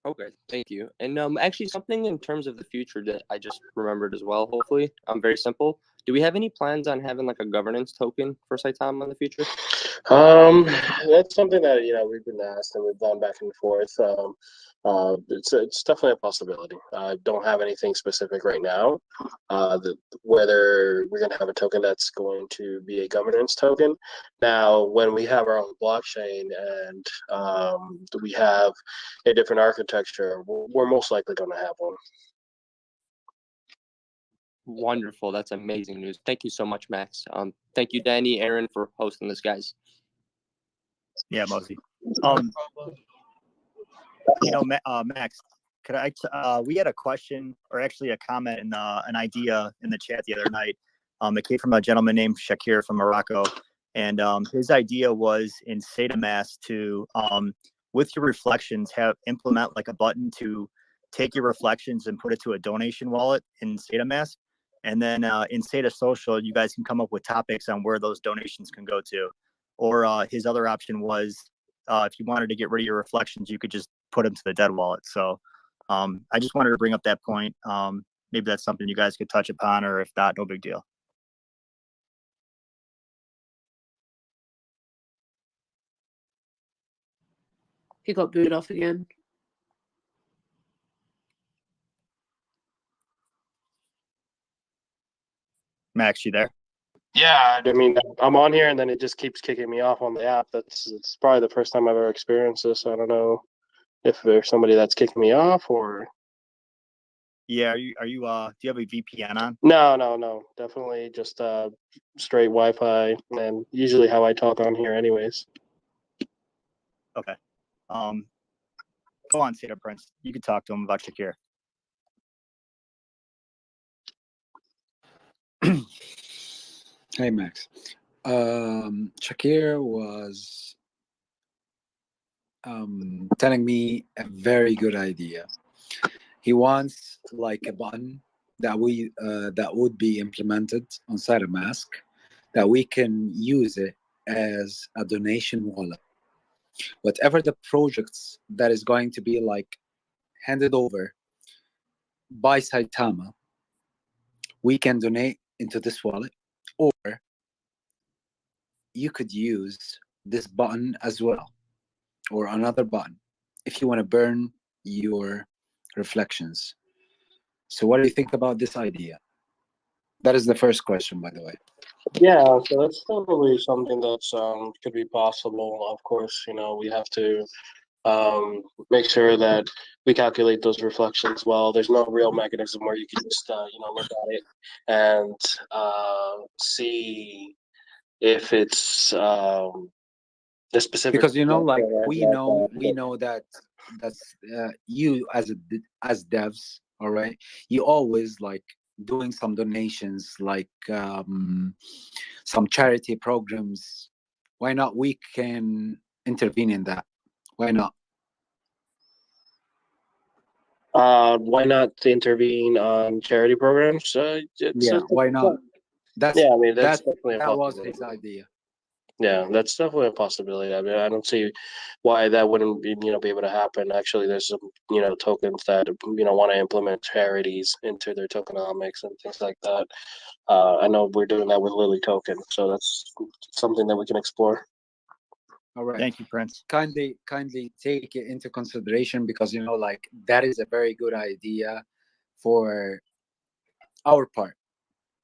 Okay, thank you. And actually, something in terms of the future that I just remembered as well. Hopefully, very simple. Do we have any plans on having like a governance token for Saitama in the future? That's something that we've been asked and we've gone back and forth. It's definitely a possibility. I don't have anything specific right now. Whether we're going to have a token that's going to be a governance token. Now, when we have our own blockchain and we have a different architecture, we're most likely going to have one. Wonderful. That's amazing news. Thank you so much, Max. Thank you, Danny, Aaron, for hosting this, guys. Yeah, Mosey. Max, could we had a question, or actually a comment in an idea in the chat the other night. It came from a gentleman named Shakir from Morocco, and his idea was in SaitaMask to, with your reflections, implement like a button to take your reflections and put it to a donation wallet in SaitaMask. And then in Saita Social, you guys can come up with topics on where those donations can go to. Or his other option was, if you wanted to get rid of your reflections, you could just put them to the dead wallet. So I just wanted to bring up that point. Maybe that's something you guys could touch upon, or if not, no big deal. He got booted off again. Max, you there? Yeah, I mean, I'm on here and then it just keeps kicking me off on the app. It's probably the first time I've ever experienced this. I don't know if there's somebody that's kicking me off or. Yeah, do you have a VPN on? No. Definitely just straight Wi-Fi, and usually how I talk on here anyways. Okay. Go on, Saita Prince. You can talk to him about Shakir. Hey, Max. Shakir was telling me a very good idea. He wants like a button that would be implemented on SaitaMask, that we can use it as a donation wallet. Whatever the projects that is going to be like handed over by Saitama, we can donate into this wallet, or you could use this button as well, or another button, if you want to burn your reflections. So what do you think about this idea? That is the first question, by the way. Yeah, so that's probably something that's could be possible. Of course, we have to make sure that we calculate those reflections well. There's no real mechanism where you can just look at it and see if it's the specific. Because like we know that that's you as devs, all right, you always like doing some donations, like some charity programs. Why not we can intervene in that? Why not? Why not intervene on charity programs? Why not? That's I mean, that's definitely that was his idea. Yeah, that's definitely a possibility. I mean, I don't see why that wouldn't be, be able to happen. Actually, there's some, tokens that, want to implement charities into their tokenomics and things like that. I know we're doing that with Lily Token, so that's something that we can explore. All right. Thank you, Prince. Kindly take it into consideration, because like that is a very good idea for our part.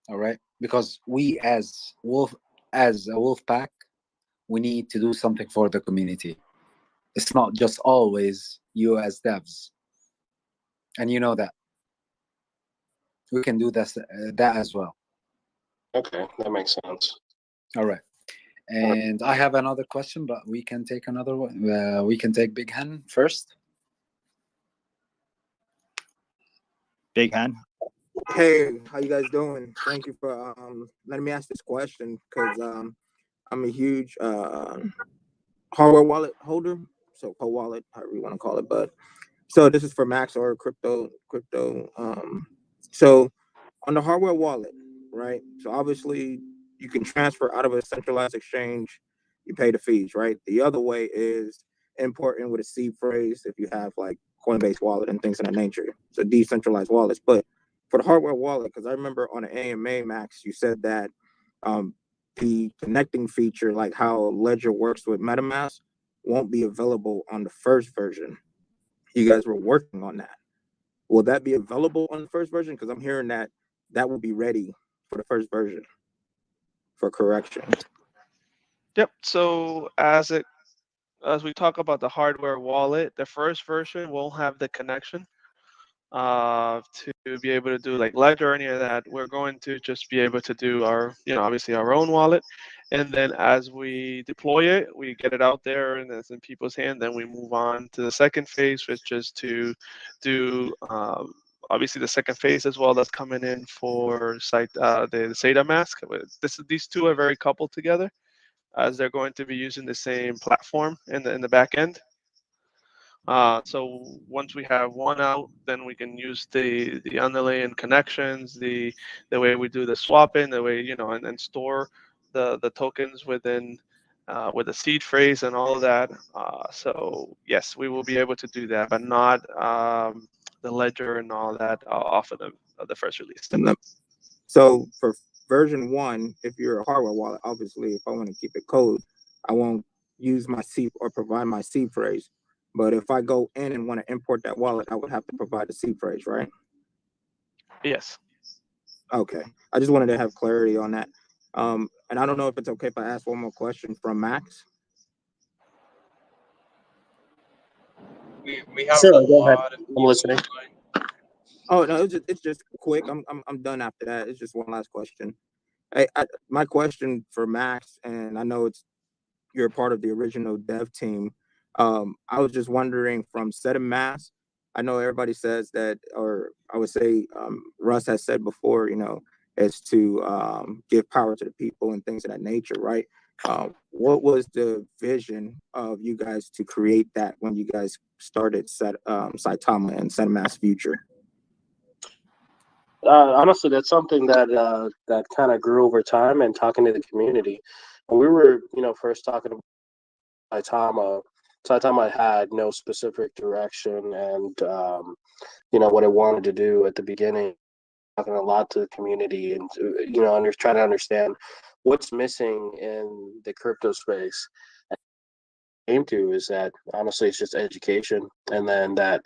All right, because we as a wolf pack, we need to do something for the community. It's not just always you as devs, and that we can do that as well. Okay, that makes sense. All right. And I have another question, but we can take another one. We can take Big Hen first. Big Hen. Hey, how you guys doing? Thank you for letting me ask this question, because I'm a huge hardware wallet holder, so co-wallet, however you want to call it. But so this is for Max or crypto. So on the hardware wallet, right? So obviously you can transfer out of a centralized exchange, you pay the fees, right? The other way is importing with a seed phrase if you have like Coinbase wallet and things of that nature. So decentralized wallets. But for the hardware wallet, because I remember on an AMA, Max, you said that the connecting feature, like how Ledger works with MetaMask, won't be available on the first version. You guys were working on that. Will that be available on the first version? Because I'm hearing that will be ready for the first version for correction. Yep. So as we talk about the hardware wallet, the first version won't have the connection to be able to do like Ledger or any of that. We're going to just be able to do our, obviously our own wallet. And then as we deploy it, we get it out there and it's in people's hands. Then we move on to the second phase, which is to do obviously the second phase as well that's coming in for the SaitaMask. These two are very coupled together, as they're going to be using the same platform in the back end. So once we have one out, then we can use the underlying connections, the way we do the swapping, the way and store the tokens within with the seed phrase and all of that. So yes, we will be able to do that, but not the ledger and all that off of the first release. So for version 1, if you're a hardware wallet, obviously if I want to keep it code, I won't use my seed or provide my seed phrase. But if I go in and want to import that wallet, I would have to provide the seed phrase, right? Yes. Okay. I just wanted to have clarity on that. And I don't know if it's okay if I ask one more question from Max. We have a lot of people listening. Oh no, it's just quick. I'm done after that. It's just one last question. My question for Max, and I know you're part of the original dev team. I was just wondering from SaitaMask. I know everybody says that, or I would say Russ has said before, is to give power to the people and things of that nature, right? What was the vision of you guys to create that when you guys started Saitama and SaitaMask Future? Honestly, that's something that that kind of grew over time and talking to the community. When we were, first talking about Saitama had no specific direction and, what it wanted to do at the beginning, talking a lot to the community and, trying to understand what's missing in the crypto space. Aim to is that honestly it's just education, and then that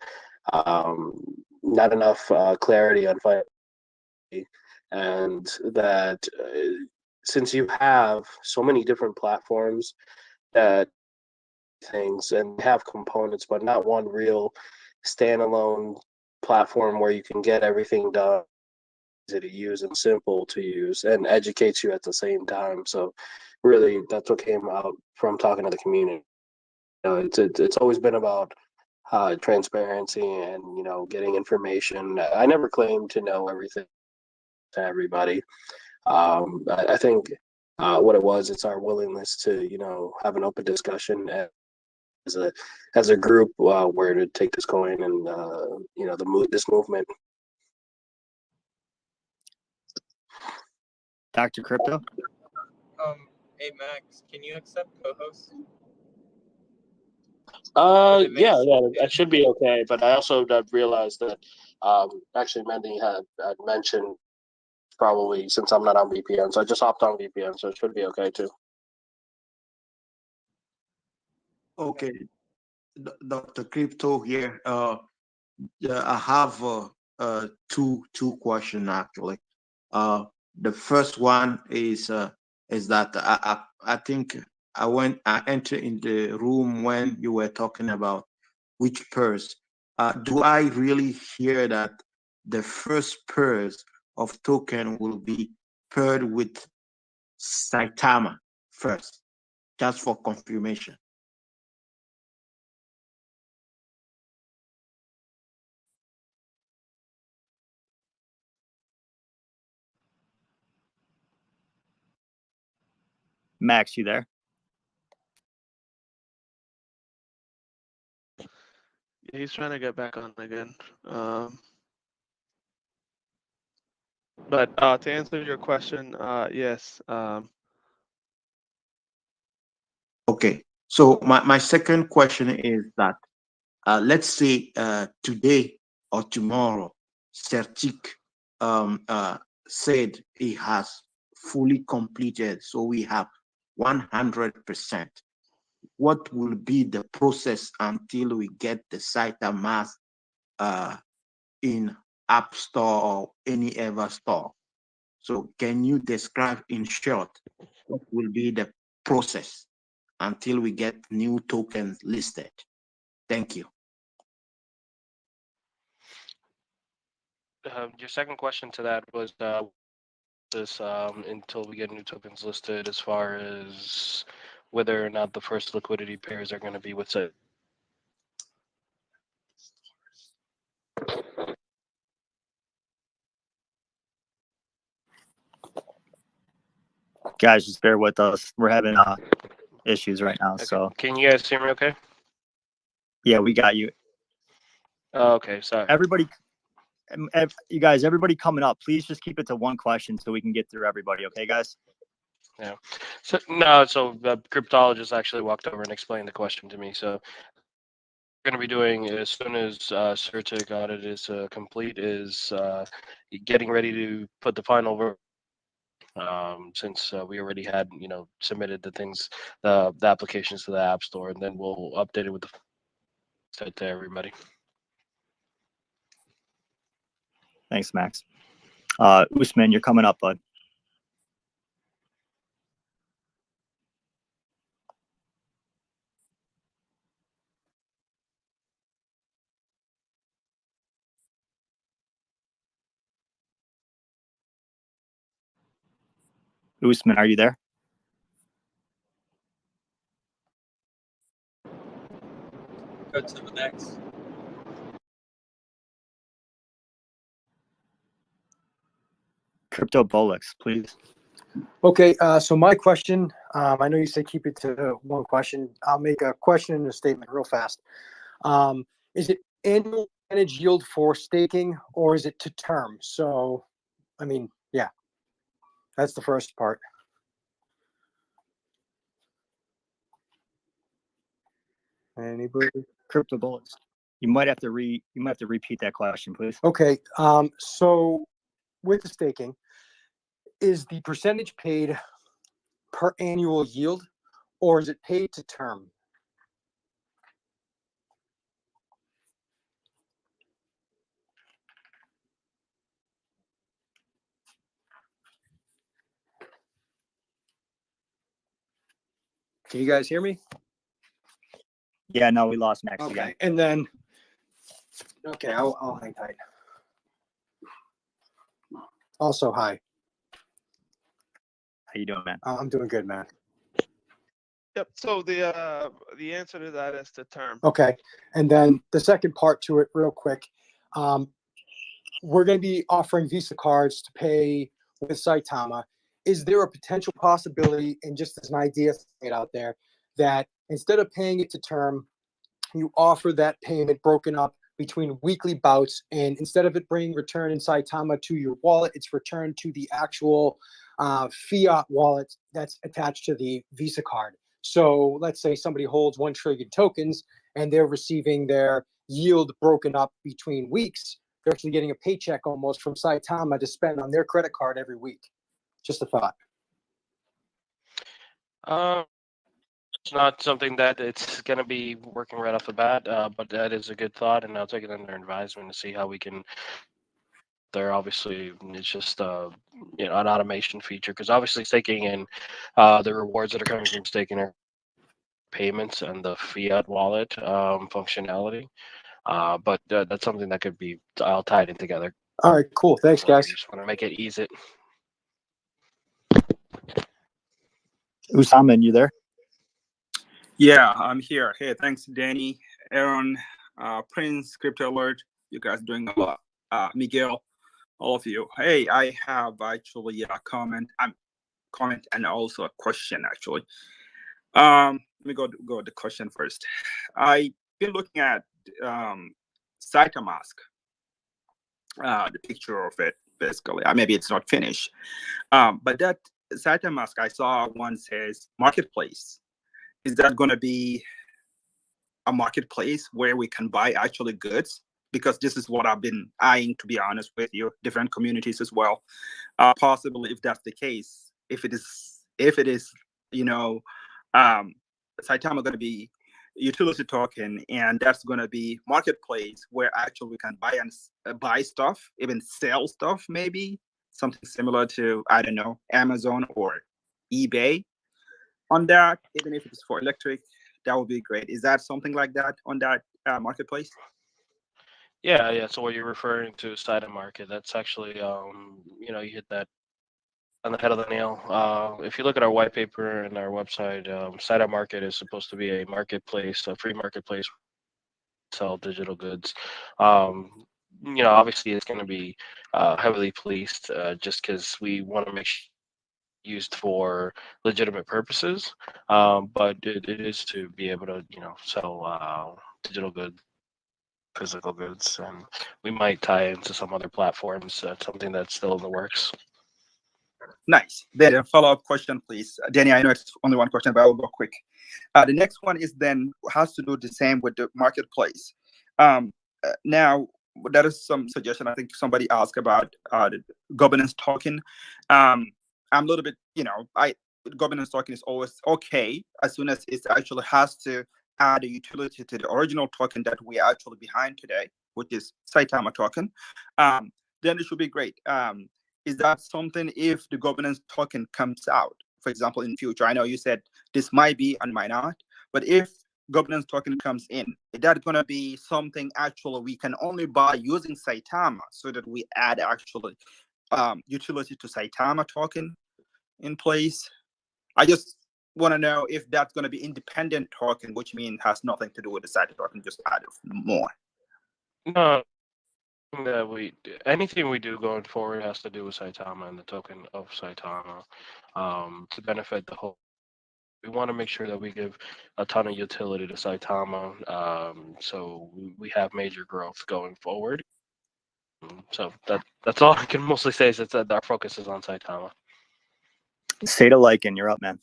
not enough clarity on finance, and that since you have so many different platforms that things and have components but not one real standalone platform where you can get everything done, easy to use and simple to use and educates you at the same time. So really that's what came out from talking to the community. It's always been about transparency and getting information. I never claimed to know everything to everybody. I think what it was, it's our willingness to have an open discussion as a group where to take this coin and this movement. Dr. Crypto. Hey Max, can you accept co-host? Yeah, that should be okay. But I also realized that actually Mendy had mentioned probably since I'm not on VPN, so I just hopped on VPN, so it should be okay too. Okay, Dr. Crypto here. Yeah, I have two questions actually. The first one is that I think I entered in the room when you were talking about which pairs. Do I really hear that the first pairs of token will be paired with Saitama first, just for confirmation? Max, you there? He's trying to get back on again. But to answer your question, yes. Okay, so my second question is that let's say today or tomorrow, Certic said he has fully completed, so we have 100%. What will be the process until we get the SaitaMask in App Store or any other store? So can you describe in short what will be the process until we get new tokens listed? Thank you. Your second question to that was this until we get new tokens listed, as far as whether or not the first liquidity pairs are going to be with it. Guys, just bear with us. We're having issues right now. Okay. So Can you guys hear me okay? yeah, we got you. Oh, okay, sorry. Everybody, you guys, everybody coming up, please just keep it to one question so we can get through everybody. Okay, guys? Yeah. So the cryptologist actually walked over and explained the question to me. So we're going to be doing as soon as Certic audit is complete is getting ready to put the final since we already had submitted the things, the applications to the App Store, and then we'll update it with the to everybody. Thanks, Max. Usman, you're coming up, bud. Usman, are you there? Go to the next. Crypto Bolix, please. Okay, so my question, I know you say keep it to one question. I'll make a question and a statement real fast. Is it annual percentage yield for staking, or is it to term? So, I mean, yeah, that's the first part. Anybody? Crypto Bolix. You might have to repeat that question, please. Okay, so with the staking, is the percentage paid per annual yield, or is it paid to term? Can you guys hear me? Yeah, no, we lost Max Okay, again. and then, okay, I'll hang tight. Also, hi. How you doing, man? I'm doing good, man. Yep. So the answer to that is to term. Okay, and then the second part to it, real quick. We're going to be offering Visa cards to pay with Saitama. Is there a potential possibility, and just as an idea out there, that instead of paying it to term, you offer that payment broken up between weekly bouts, and instead of it being returned in Saitama to your wallet, it's returned to the actual fiat wallet that's attached to the Visa card. So let's say somebody holds 1 trillion tokens and they're receiving their yield broken up between weeks. They're actually getting a paycheck almost from Saitama to spend on their credit card every week. Just a thought. It's not something that it's going to be working right off the bat, but that is a good thought, and I'll take it under advisement to see how we can. There obviously it's just you know, an automation feature, because obviously staking and the rewards that are coming from staking are payments and the fiat wallet functionality. But that's something that could be all tied in together. All right, cool. Thanks, guys. Just want to make it easy. Usaman, you there? Yeah, I'm here. Hey, thanks, Danny, Aaron, Prince, Crypto Alert. You guys doing a lot. Miguel, all of you. Hey, I have actually a comment and also a question actually. Let me go with the question first. I've been looking at SaitaMask, the picture of it basically. Maybe it's not finished, but that SaitaMask I saw one says marketplace. Is that going to be a marketplace where we can buy actually goods? Because this is what I've been eyeing, to be honest with you, different communities as well. Possibly, if that's the case, if it is, you know, Saitama going to be utility token, and that's going to be marketplace where actually we can buy stuff, even sell stuff, maybe something similar to, I don't know, Amazon or eBay. On that, even if it's for electric, that would be great. Is that something like that on that marketplace? Yeah. So what you're referring to, SaitaMarket, that's actually, you know, you hit that on the head of the nail. If you look at our white paper and our website, SaitaMarket is supposed to be a marketplace, a free marketplace, sell digital goods. You know, obviously it's going to be heavily policed, just because we want to make sure used for legitimate purposes, but it is to be able to, you know, sell digital goods, physical goods, and we might tie into some other platforms. Something that's still in the works. Nice. Then a follow-up question, please. Danny, I know it's only one question, but I will go quick. The next one is then has to do the same with the marketplace. Now, there is some suggestion. I think somebody asked about the governance token. I'm a little bit, you know, governance token is always okay as soon as it actually has to add a utility to the original token that we are actually behind today, which is Saitama token. Then it should be great. Is that something if the governance token comes out, for example, in future? I know you said this might be and might not, but if governance token comes in, is that going to be something actually we can only buy using Saitama so that we add actually utility to Saitama token in place? I just want to know if that's going to be independent token, which means has nothing to do with the Saitama token, just add more. No, that anything we do going forward has to do with Saitama and the token of Saitama, to benefit the whole. We want to make sure that we give a ton of utility to Saitama, so we have major growth going forward. So that's all I can mostly say is that our focus is on Saitama. Saita Lycan, you're up, man.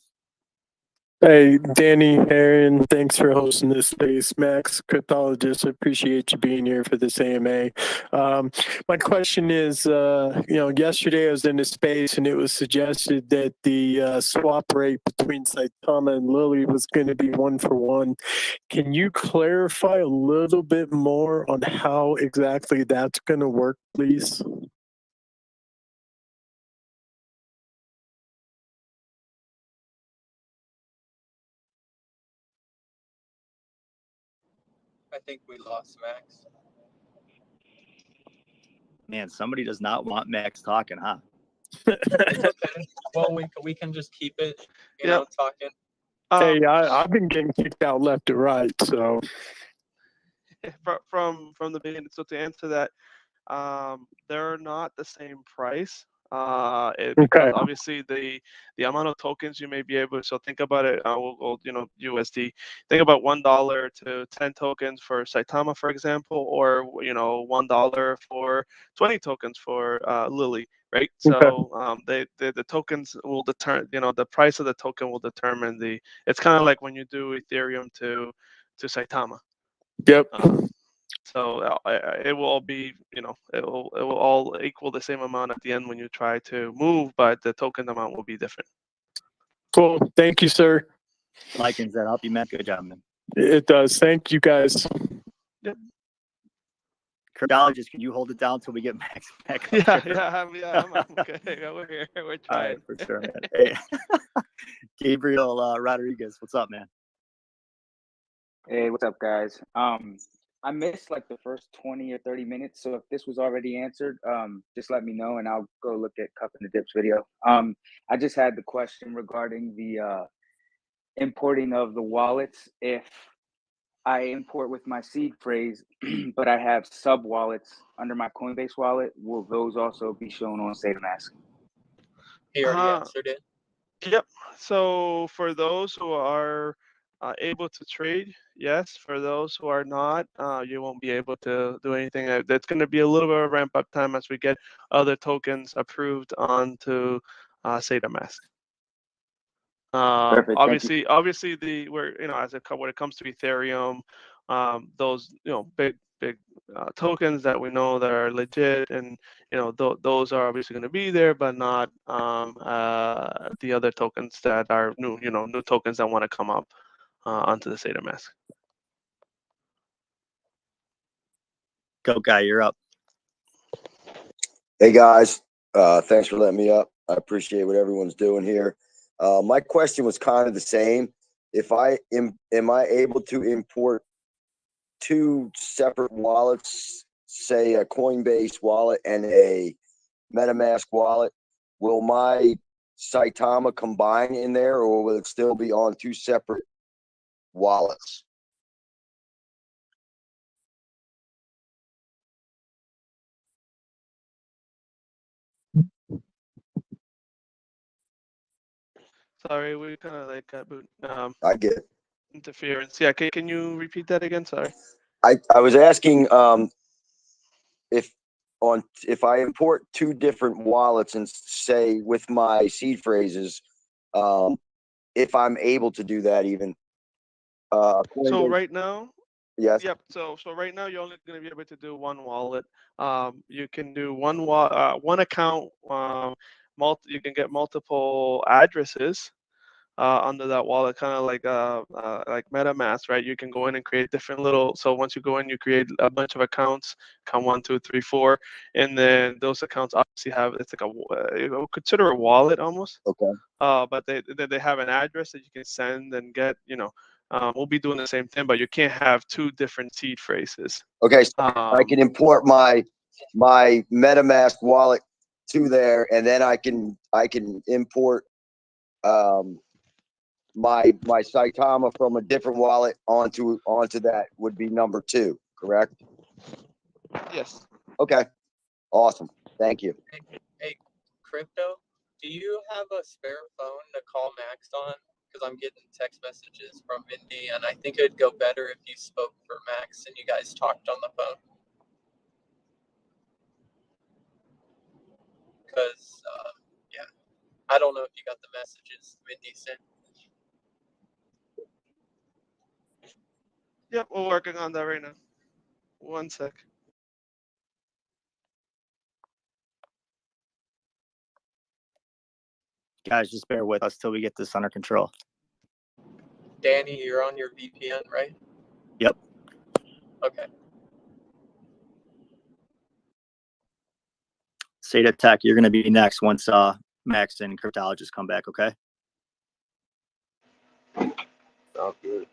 Hey, Danny, Aaron, thanks for hosting this space. Max, cryptologist, appreciate you being here for this AMA. My question is, you know, yesterday I was in a space and it was suggested that the swap rate between Saitama and Lily was going to be 1-for-1. Can you clarify a little bit more on how exactly that's going to work, please? I think we lost Max. Man, somebody does not want Max talking, huh? It's okay. Well, we can just keep it, you know, talking. Hey, I've been getting kicked out left to right, so. From the beginning, so to answer that, they're not the same price. Because obviously the amount of tokens you may be able, so think about it, we'll you know, USD, think about $1 to 10 tokens for Saitama, for example, or you know, $1 for 20 tokens for Lily. right? So the tokens will determine, the price of the token will determine it's kind of like when you do Ethereum to Saitama. Yep. So it will all be, it will all equal the same amount at the end when you try to move, but the token amount will be different. Cool. Thank you, sir. Likens that help you, man. Good job, man. It does. Thank you, guys. Yep. Cryptologist, can you hold it down until we get Max back up Yeah, here? I'm okay. We're here. We're All trying. right, for sure, man. Hey, Gabriel Rodriguez, what's up, man? Hey, what's up, guys? I missed like the first 20 or 30 minutes, so if this was already answered, just let me know and I'll go look at Cup and the Dips video. I just had the question regarding the importing of the wallets. If I import with my seed phrase, but I have sub wallets under my Coinbase wallet, will those also be shown on SaitaMask? He already answered it. Yep. So for those who are able to trade, yes. For those who are not, you won't be able to do anything. That's going to be a little bit of a ramp up time as we get other tokens approved onto SaitaMask. Perfect. Obviously, when it comes to Ethereum, those big tokens that we know that are legit, and those are obviously going to be there, but not the other tokens that are new tokens that want to come up onto the SaitaMask. Go guy, you're up. Hey guys, thanks for letting me up. I appreciate what everyone's doing here. My question was kind of the same. If I am I able to import two separate wallets, say a Coinbase wallet and a MetaMask wallet? Will my Saitama combine in there, or will it still be on two separate wallets? Sorry, we kind of like got I get it. interference. Yeah, can you repeat that again? Sorry. I was asking if I import two different wallets and say with my seed phrases, if I'm able to do that even. So right now, yes. Yep. So right now you're only going to be able to do one wallet. You can do one account. You can get multiple addresses under that wallet, kind of like MetaMask, right? You can go in and create different little. So once you go in, you create a bunch of accounts, account 1, 2, 3, 4, and then those accounts obviously it's like consider a wallet almost. Okay. But they have an address that you can send and get. We'll be doing the same thing, but you can't have two different seed phrases. Okay, so I can import my MetaMask wallet to there, and then I can import my Saitama from a different wallet onto that would be number 2, correct? Yes. Okay, awesome. Thank you. Hey, Crypto, do you have a spare phone to call Max on? Because I'm getting text messages from Mindy, and I think it'd go better if you spoke for Max and you guys talked on the phone. Because, yeah, I don't know if you got the messages Mindy sent. Yep, we're working on that right now. One sec. Guys, just bear with us till we get this under control. Danny, you're on your VPN, right? Yep. Okay. Saita Tech, you're going to be next once Max and Cryptologist come back, okay? Sounds good.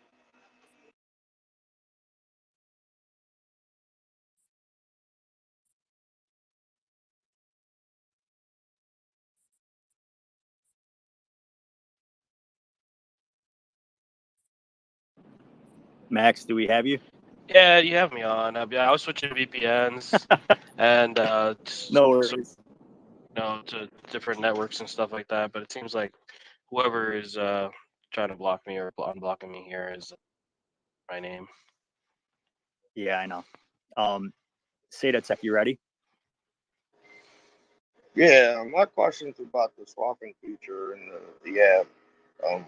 Max, do we have you? Yeah, you have me on. I was switching VPNs and No worries. to different networks and stuff like that. But it seems like whoever is trying to block me or unblocking me here is my name. Yeah, I know. Saita Tech, you ready? Yeah, my question's about the swapping feature in the app. Are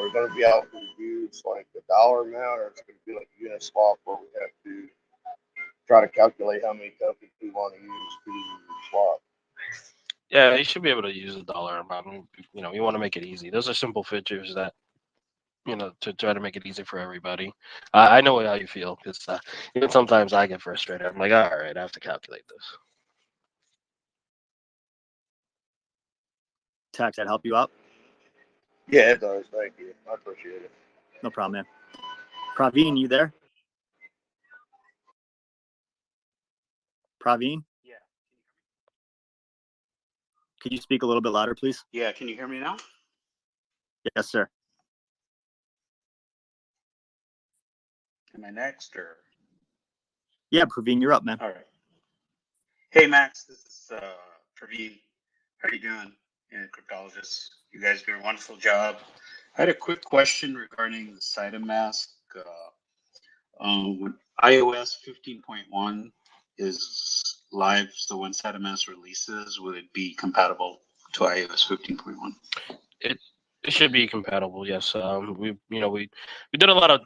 we going to be able to use like the dollar amount, or it's going to be like a unit swap where we have to try to calculate how many tokens we want to use to swap? Yeah, you should be able to use the dollar amount. You know, you want to make it easy. Those are simple features that, you know, to try to make it easy for everybody. I know how you feel because even sometimes I get frustrated. I'm like, all right, I have to calculate this. Tax, that help you out? Yeah, it does. Thank you. I appreciate it. No problem, man. Praveen, you there? Praveen? Yeah. Could you speak a little bit louder, please? Yeah, can you hear me now? Yes, sir. Am I next or? Yeah, Praveen, you're up, man. All right. Hey, Max, this is Praveen. How are you doing? And cryptologist, you guys do a wonderful job. I had a quick question regarding the SaitaMask. When iOS 15.1 is live, so when SaitaMask releases, will it be compatible to iOS 15.1? It should be compatible. Yes. We did a lot of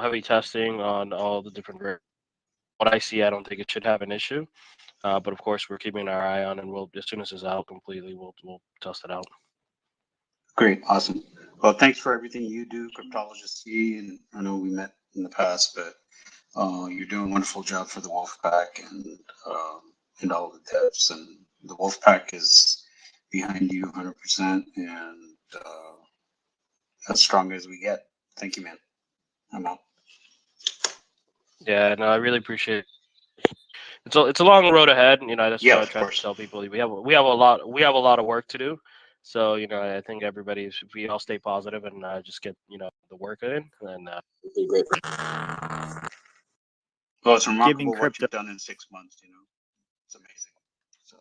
heavy testing on all the different. What I see, I don't think it should have an issue. But of course, we're keeping our eye on, and we'll, as soon as it's out completely, we'll test it out. Great, awesome. Well, thanks for everything you do, Cryptologist C, and I know we met in the past, but you're doing a wonderful job for the Wolfpack and all the devs, and the Wolfpack is behind you 100%, and as strong as we get. Thank you, man. I'm out. Yeah, no, I really appreciate it. It's a long road ahead, you know. That's Yeah, what I of try course. to tell people. We have a lot of work to do. So I think if we all stay positive and just get the work in, then it'll be great. Well, it's remarkable Giving what crypto. you've done in 6 months. It's amazing. So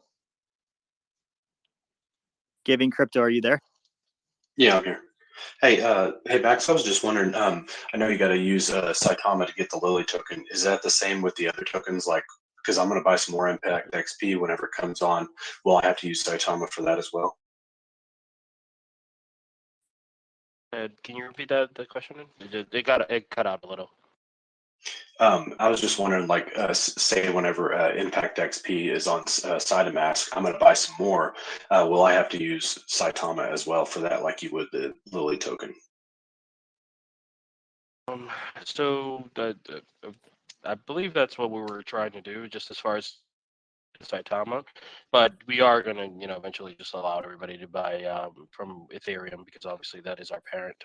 Giving crypto, are you there? Yeah, I'm here. Hey, Max. I was just wondering. I know you got to use Saitama to get the Lily token. Is that the same with the other tokens? Like, because I'm going to buy some more Impact XP whenever it comes on. Will I have to use Saitama for that as well? Can you repeat the question? It cut out a little. I was just wondering, like, say whenever Impact XP is on SaitaMask, I'm going to buy some more. Will I have to use Saitama as well for that, like you would the Lily token? So I believe that's what we were trying to do, just as far as Saitama, but we are going to eventually just allow everybody to buy from Ethereum, because obviously that is our parent,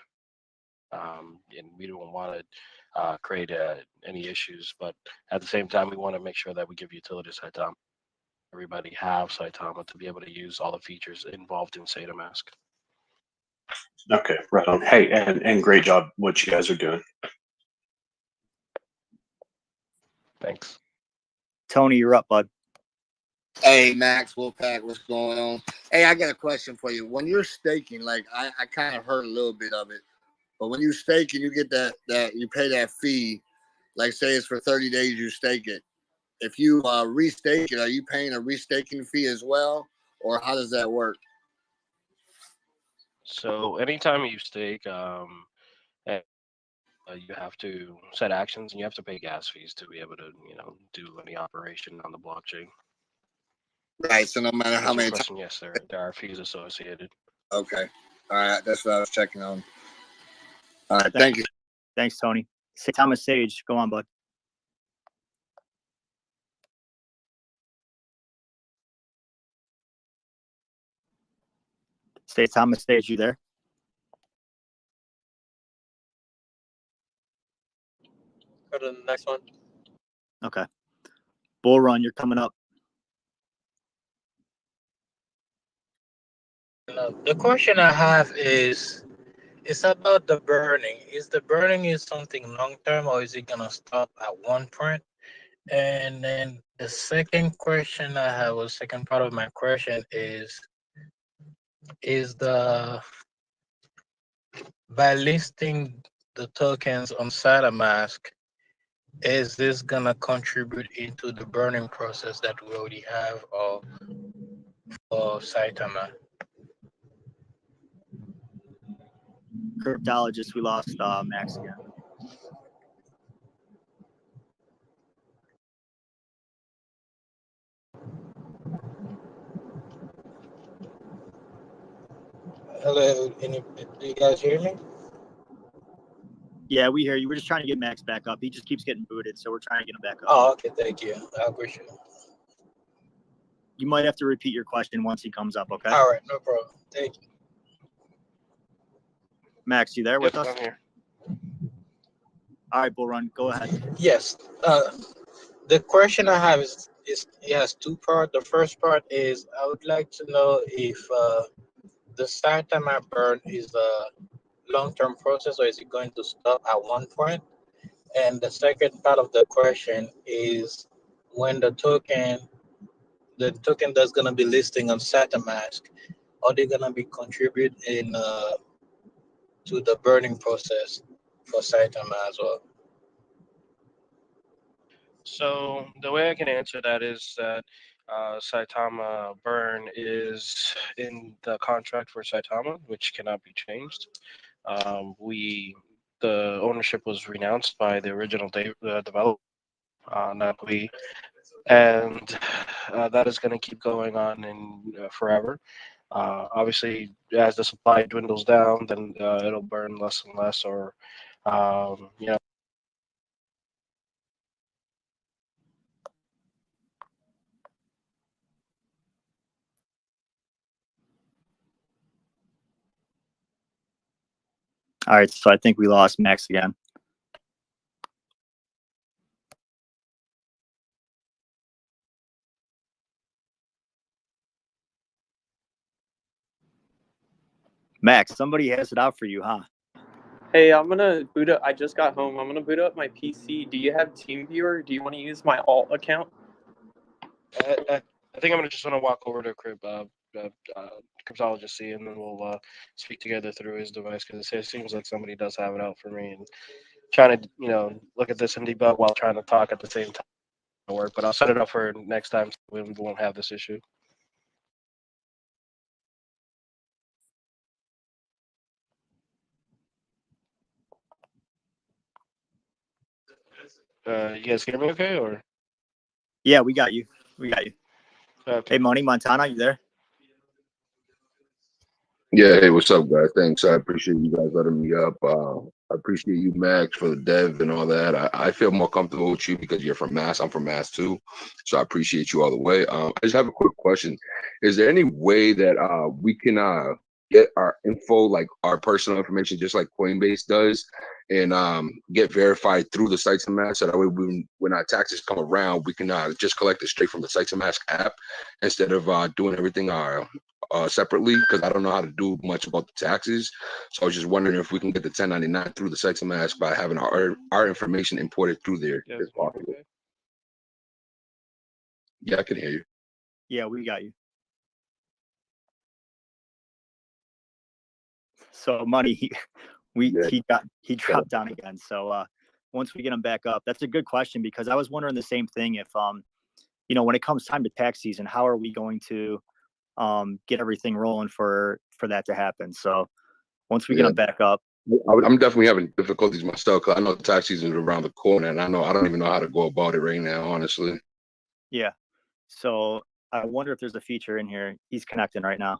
and we don't want to create any issues, but at the same time we want to make sure that we give utility to Saitama. Everybody have Saitama to be able to use all the features involved in SaitaMask. Okay, right on. Hey, and great job what you guys are doing. Thanks. Tony, you're up, bud. Hey, Max, Wolfpack, what's going on? Hey, I got a question for you. When you're staking, like I kind of heard a little bit of it, but when you stake and you get that you pay that fee, like say it's for 30 days, you stake it. If you restake it, are you paying a restaking fee as well, or how does that work? So anytime you stake, you have to set actions, and you have to pay gas fees to be able to do any operation on the blockchain. Right. So no matter how many times. Yes, there are fees associated. Okay. All right. That's what I was checking on. All right. Thank you. Thanks, Tony. Saitama Sage, go on, bud. Saitama Sage, you there? Go to the next one. Okay. Bull Run, you're coming up. The question I have is, it's about the burning. Is the burning is something long term, or is it gonna stop at one point? And then the second question I have, or second part of my question is by listing the tokens on SaitaMask, is this gonna contribute into the burning process that we already have, or for Saitama? Cryptologist, we lost Max again. Hello, do you guys hear me? Yeah, we hear you. We're just trying to get Max back up. He just keeps getting booted, so we're trying to get him back up. Oh, okay, thank you. I appreciate it. You might have to repeat your question once he comes up, okay? All right, no problem. Thank you. Max, you there with us? I'm here. All right, Bull Run, go ahead. Yes. The question I have is it has two parts. The first part is I would like to know if the Saitama burn is a long-term process or is it going to stop at one point? And the second part of the question is when the token that's going to be listing on SaitaMask, are they going to be contributing to the burning process for Saitama as well? So the way I can answer that is that Saitama burn is in the contract for Saitama, which cannot be changed. The ownership was renounced by the original developer, Napoli, and that is going to keep going on in forever. Obviously, as the supply dwindles down, then it'll burn less and less, or you know. All right, so I think we lost Max again. Max, somebody has it out for you, huh? Hey, I'm gonna boot up. I just got home. I'm gonna boot up my PC. Do you have TeamViewer? Do you want to use my alt account? I think I'm just gonna walk over to Cryptologist C, and then we'll speak together through his device because it seems like somebody does have it out for me and trying to look at this and debug while trying to talk at the same time. Work, but I'll set it up for next time so we won't have this issue. You guys hear me okay, or? Yeah, we got you. We got you. Okay. Hey, Money Montana, you there? Yeah, hey, what's up, guys? Thanks. I appreciate you guys letting me up. I appreciate you, Max, for the dev and all that. I feel more comfortable with you because you're from Mass. I'm from Mass too, so I appreciate you all the way. I just have a quick question: is there any way that we can get our info, like our personal information, just like Coinbase does, and get verified through the SaitaMask? So that way, when our taxes come around, we can just collect it straight from the SaitaMask app instead of doing everything separately, because I don't know how to do much about the taxes. So I was just wondering if we can get the 1099 through the SaitaMask by having our information imported through there. Yeah, if possible. okay. Yeah, I can hear you. Yeah, we got you. So Money, he dropped down again. So once we get him back up, that's a good question because I was wondering the same thing. If when it comes time to tax season, how are we going to get everything rolling for that to happen? So once we get him back up, I'm definitely having difficulties myself because I know the tax season is around the corner, and I don't even know how to go about it right now, honestly. Yeah. So I wonder if there's a feature in here. He's connecting right now.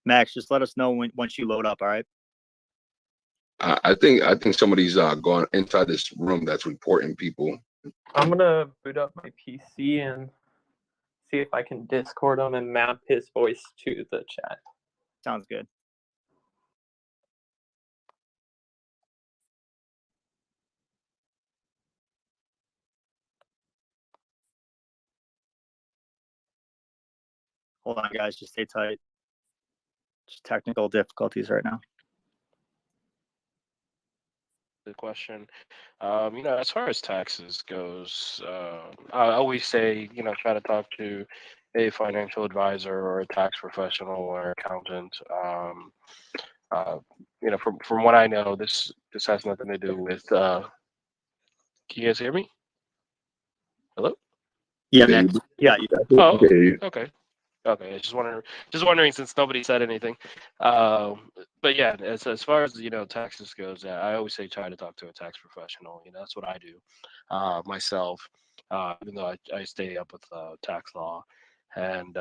Max, just let us know once you load up. All right. I think somebody's gone inside this room that's reporting people. I'm gonna boot up my PC and see if I can Discord him and map his voice to the chat. Sounds good. Hold on, guys. Just stay tight. Just technical difficulties right now. The question, as far as taxes goes, I always say, try to talk to a financial advisor or a tax professional or accountant. From what I know, this has nothing to do with. Can you guys hear me? Hello? Yeah, Max. Yeah. Oh, okay. Okay, just wondering since nobody said anything. But yeah, as far as taxes goes, I always say try to talk to a tax professional. That's what I do myself. Even though I stay up with tax law and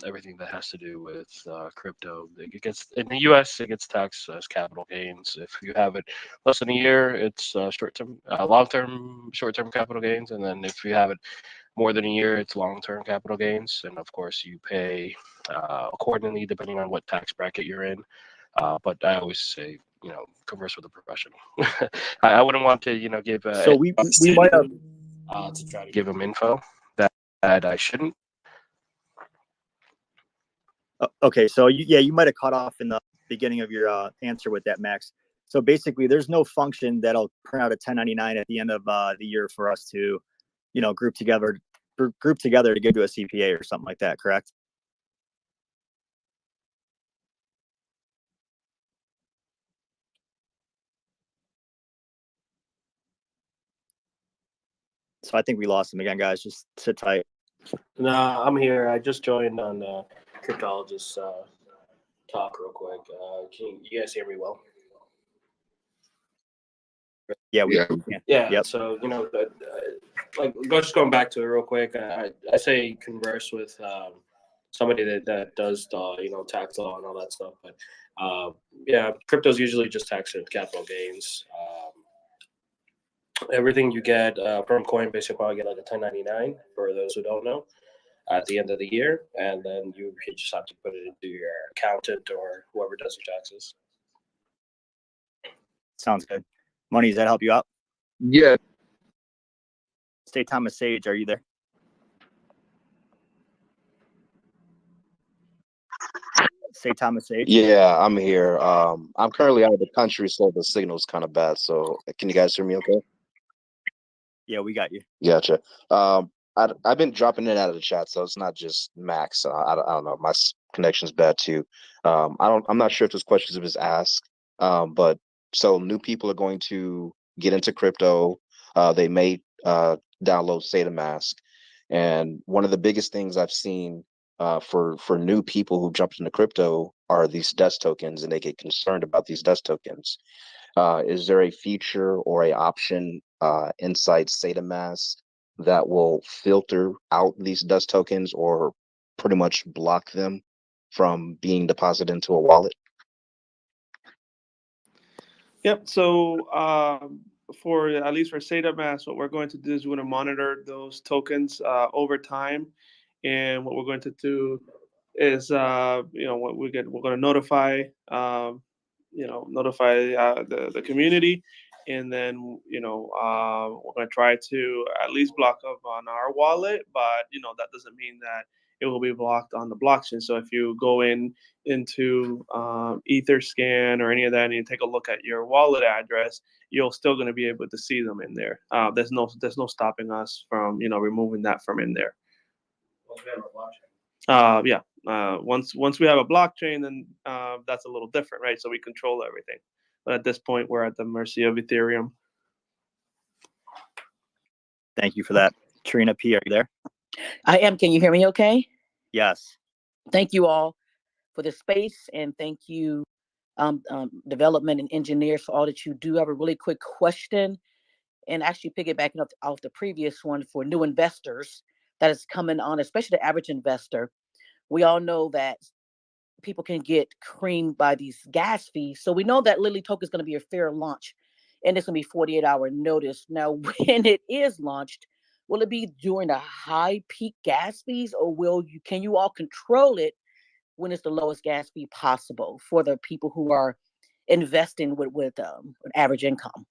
everything that has to do with crypto. It gets in the U.S. It gets taxed as capital gains. If you have it less than a year, it's short-term, long-term, short-term capital gains, and then if you have it more than a year, it's long-term capital gains, and of course you pay accordingly depending on what tax bracket you're in. But I always say, converse with a professional. I wouldn't want to, give So we might have. to try to give them info that I shouldn't. Okay, so you might have cut off in the beginning of your answer with that, Max. So basically, there's no function that'll print out a 1099 at the end of the year for us to, group together to give to a CPA or something like that, correct? So I think we lost him again, guys. Just sit tight. Nah, I'm here. I just joined on Cryptologist talk real quick. Can you guys hear me well? Yeah, we Yeah. can. Yeah. Yep. So just going back to it real quick. I say converse with somebody that does the tax law and all that stuff. But yeah, crypto's usually just taxed at capital gains. Everything you get from Coinbase, you'll probably get like a 1099 for those who don't know at the end of the year, and then you just have to put it into your accountant or whoever does your taxes. Sounds good. Money, does that help you out? Yeah. Saitama Sage, are you there? Saitama Sage? Yeah, I'm here. I'm currently out of the country, so the signal's kind of bad. So can you guys hear me okay? Yeah, we got you. Gotcha. I've been dropping in and out of the chat, so it's not just Max. I don't know. My connection's bad too. I'm not sure if this question was asked. But so new people are going to get into crypto. They may download SaitaMask, and one of the biggest things I've seen for new people who jumped into crypto are these dust tokens, and they get concerned about these dust tokens. Is there a feature or a option inside SaitaMask that will filter out these dust tokens or pretty much block them from being deposited into a wallet? Yep. So for at least for SaitaMask, what we're going to do is we're going to monitor those tokens over time, and what we're going to do is what we're going to notify the community, and then we're going to try to at least block up on our wallet, but that doesn't mean that it will be blocked on the blockchain. So if you go into Etherscan or any of that and you take a look at your wallet address, you're still going to be able to see them in there. There's no stopping us from removing that from in there. Once we have a blockchain, then that's a little different, right? So we control everything. But at this point, we're at the mercy of Ethereum. Thank you for that. Trina P, are you there? I am. Can you hear me okay? Yes. Thank you all for the space, and thank you, development and engineers, for all that you do. I have a really quick question, and actually piggybacking off the previous one for new investors that is coming on, especially the average investor. We all know that people can get creamed by these gas fees. So we know that Lily Token is going to be a fair launch, and it's going to be 48-hour notice. Now, when it is launched, will it be during the high peak gas fees, or can you all control it when it's the lowest gas fee possible for the people who are investing with an average income?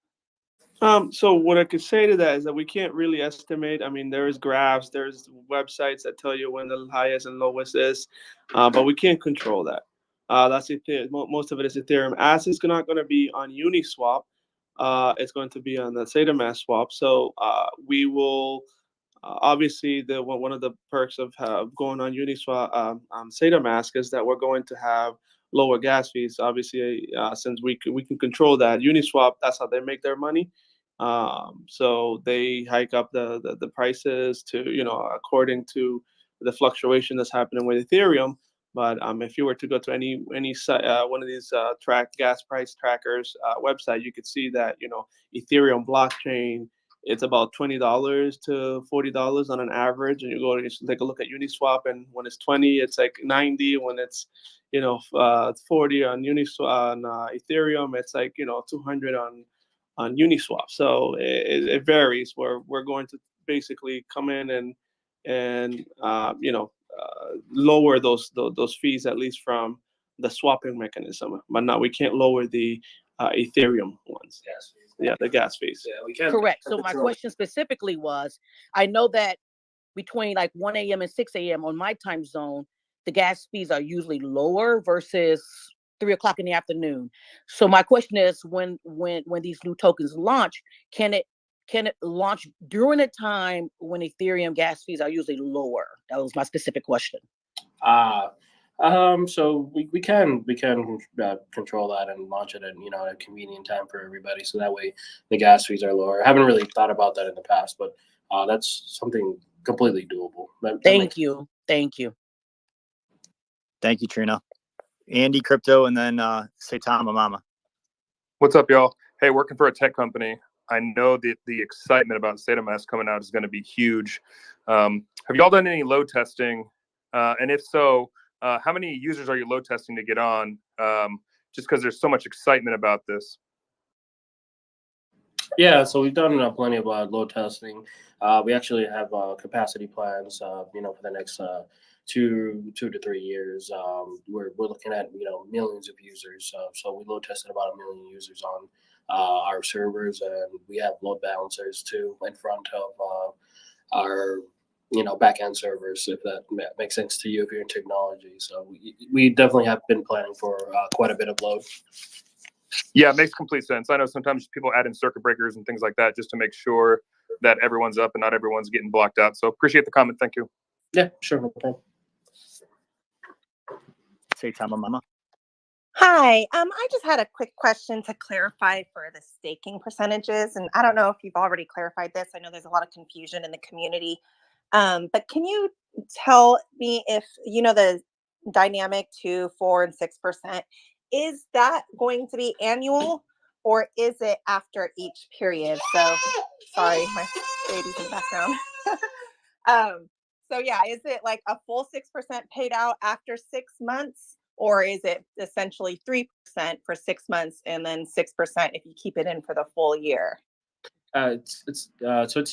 So what I could say to that is that we can't really estimate. I mean, there's graphs, there's websites that tell you when the highest and lowest is, but we can't control that. That's Ethereum. Most of it is Ethereum. As it's not going to be on Uniswap, it's going to be on the SaitaMask swap. So we will obviously, one of the perks of going on Uniswap, SaitaMask, is that we're going to have lower gas fees. Obviously, since we can control that. Uniswap, that's how they make their money. So they hike up the prices to, according to the fluctuation that's happening with Ethereum. But if you were to go to any one of these gas price trackers website, you could see that Ethereum blockchain, it's about $20 to $40 on an average, and you take a look at Uniswap, and when it's 20, it's like 90. When it's 40 on Uniswap on Ethereum, it's like 200 on Uniswap. So it varies. We're going to basically come in and lower those fees, at least from the swapping mechanism. But now we can't lower the Ethereum ones. Gas fees. Yeah, the gas fees. Yeah, we can't. Correct. So my question specifically was, I know that between like 1 a.m. and 6 a.m. on my time zone, the gas fees are usually lower versus 3 o'clock in the afternoon. So my question is, when these new tokens launch, can it launch during a time when Ethereum gas fees are usually lower? That was my specific question. So we can control that and launch it at a convenient time for everybody, so that way the gas fees are lower. I haven't really thought about that in the past, but that's something completely doable. Thank you. Thank you, Trina. Andy, crypto, and then Saitama Mama. What's up, y'all? Hey, working for a tech company, I know that the excitement about SaitaMask coming out is going to be huge. Have y'all done any load testing? And if so, how many users are you load testing to get on? Just because there's so much excitement about this. Yeah, so we've done plenty of load testing. We actually have capacity plans, for the next 2 to 3 years. We're looking at millions of users. So we load tested about 1 million users on our servers, and we have load balancers too in front of our back end servers, if that makes sense to you if you're in technology. So we definitely have been planning for quite a bit of load. Yeah, it makes complete sense. I know sometimes people add in circuit breakers and things like that just to make sure that everyone's up and not everyone's getting blocked out. So appreciate the comment. Thank you. Yeah, sure. No problem. Saitama Mama. Hi, I just had a quick question to clarify for the staking percentages. And I don't know if you've already clarified this. I know there's a lot of confusion in the community. But can you tell me if, the dynamic 2, 4, and 6%, is that going to be annual or is it after each period? So, sorry, my baby's in the background. So yeah, is it like a full 6% paid out after 6 months? Or is it essentially 3% for 6 months and then 6% if you keep it in for the full year? It's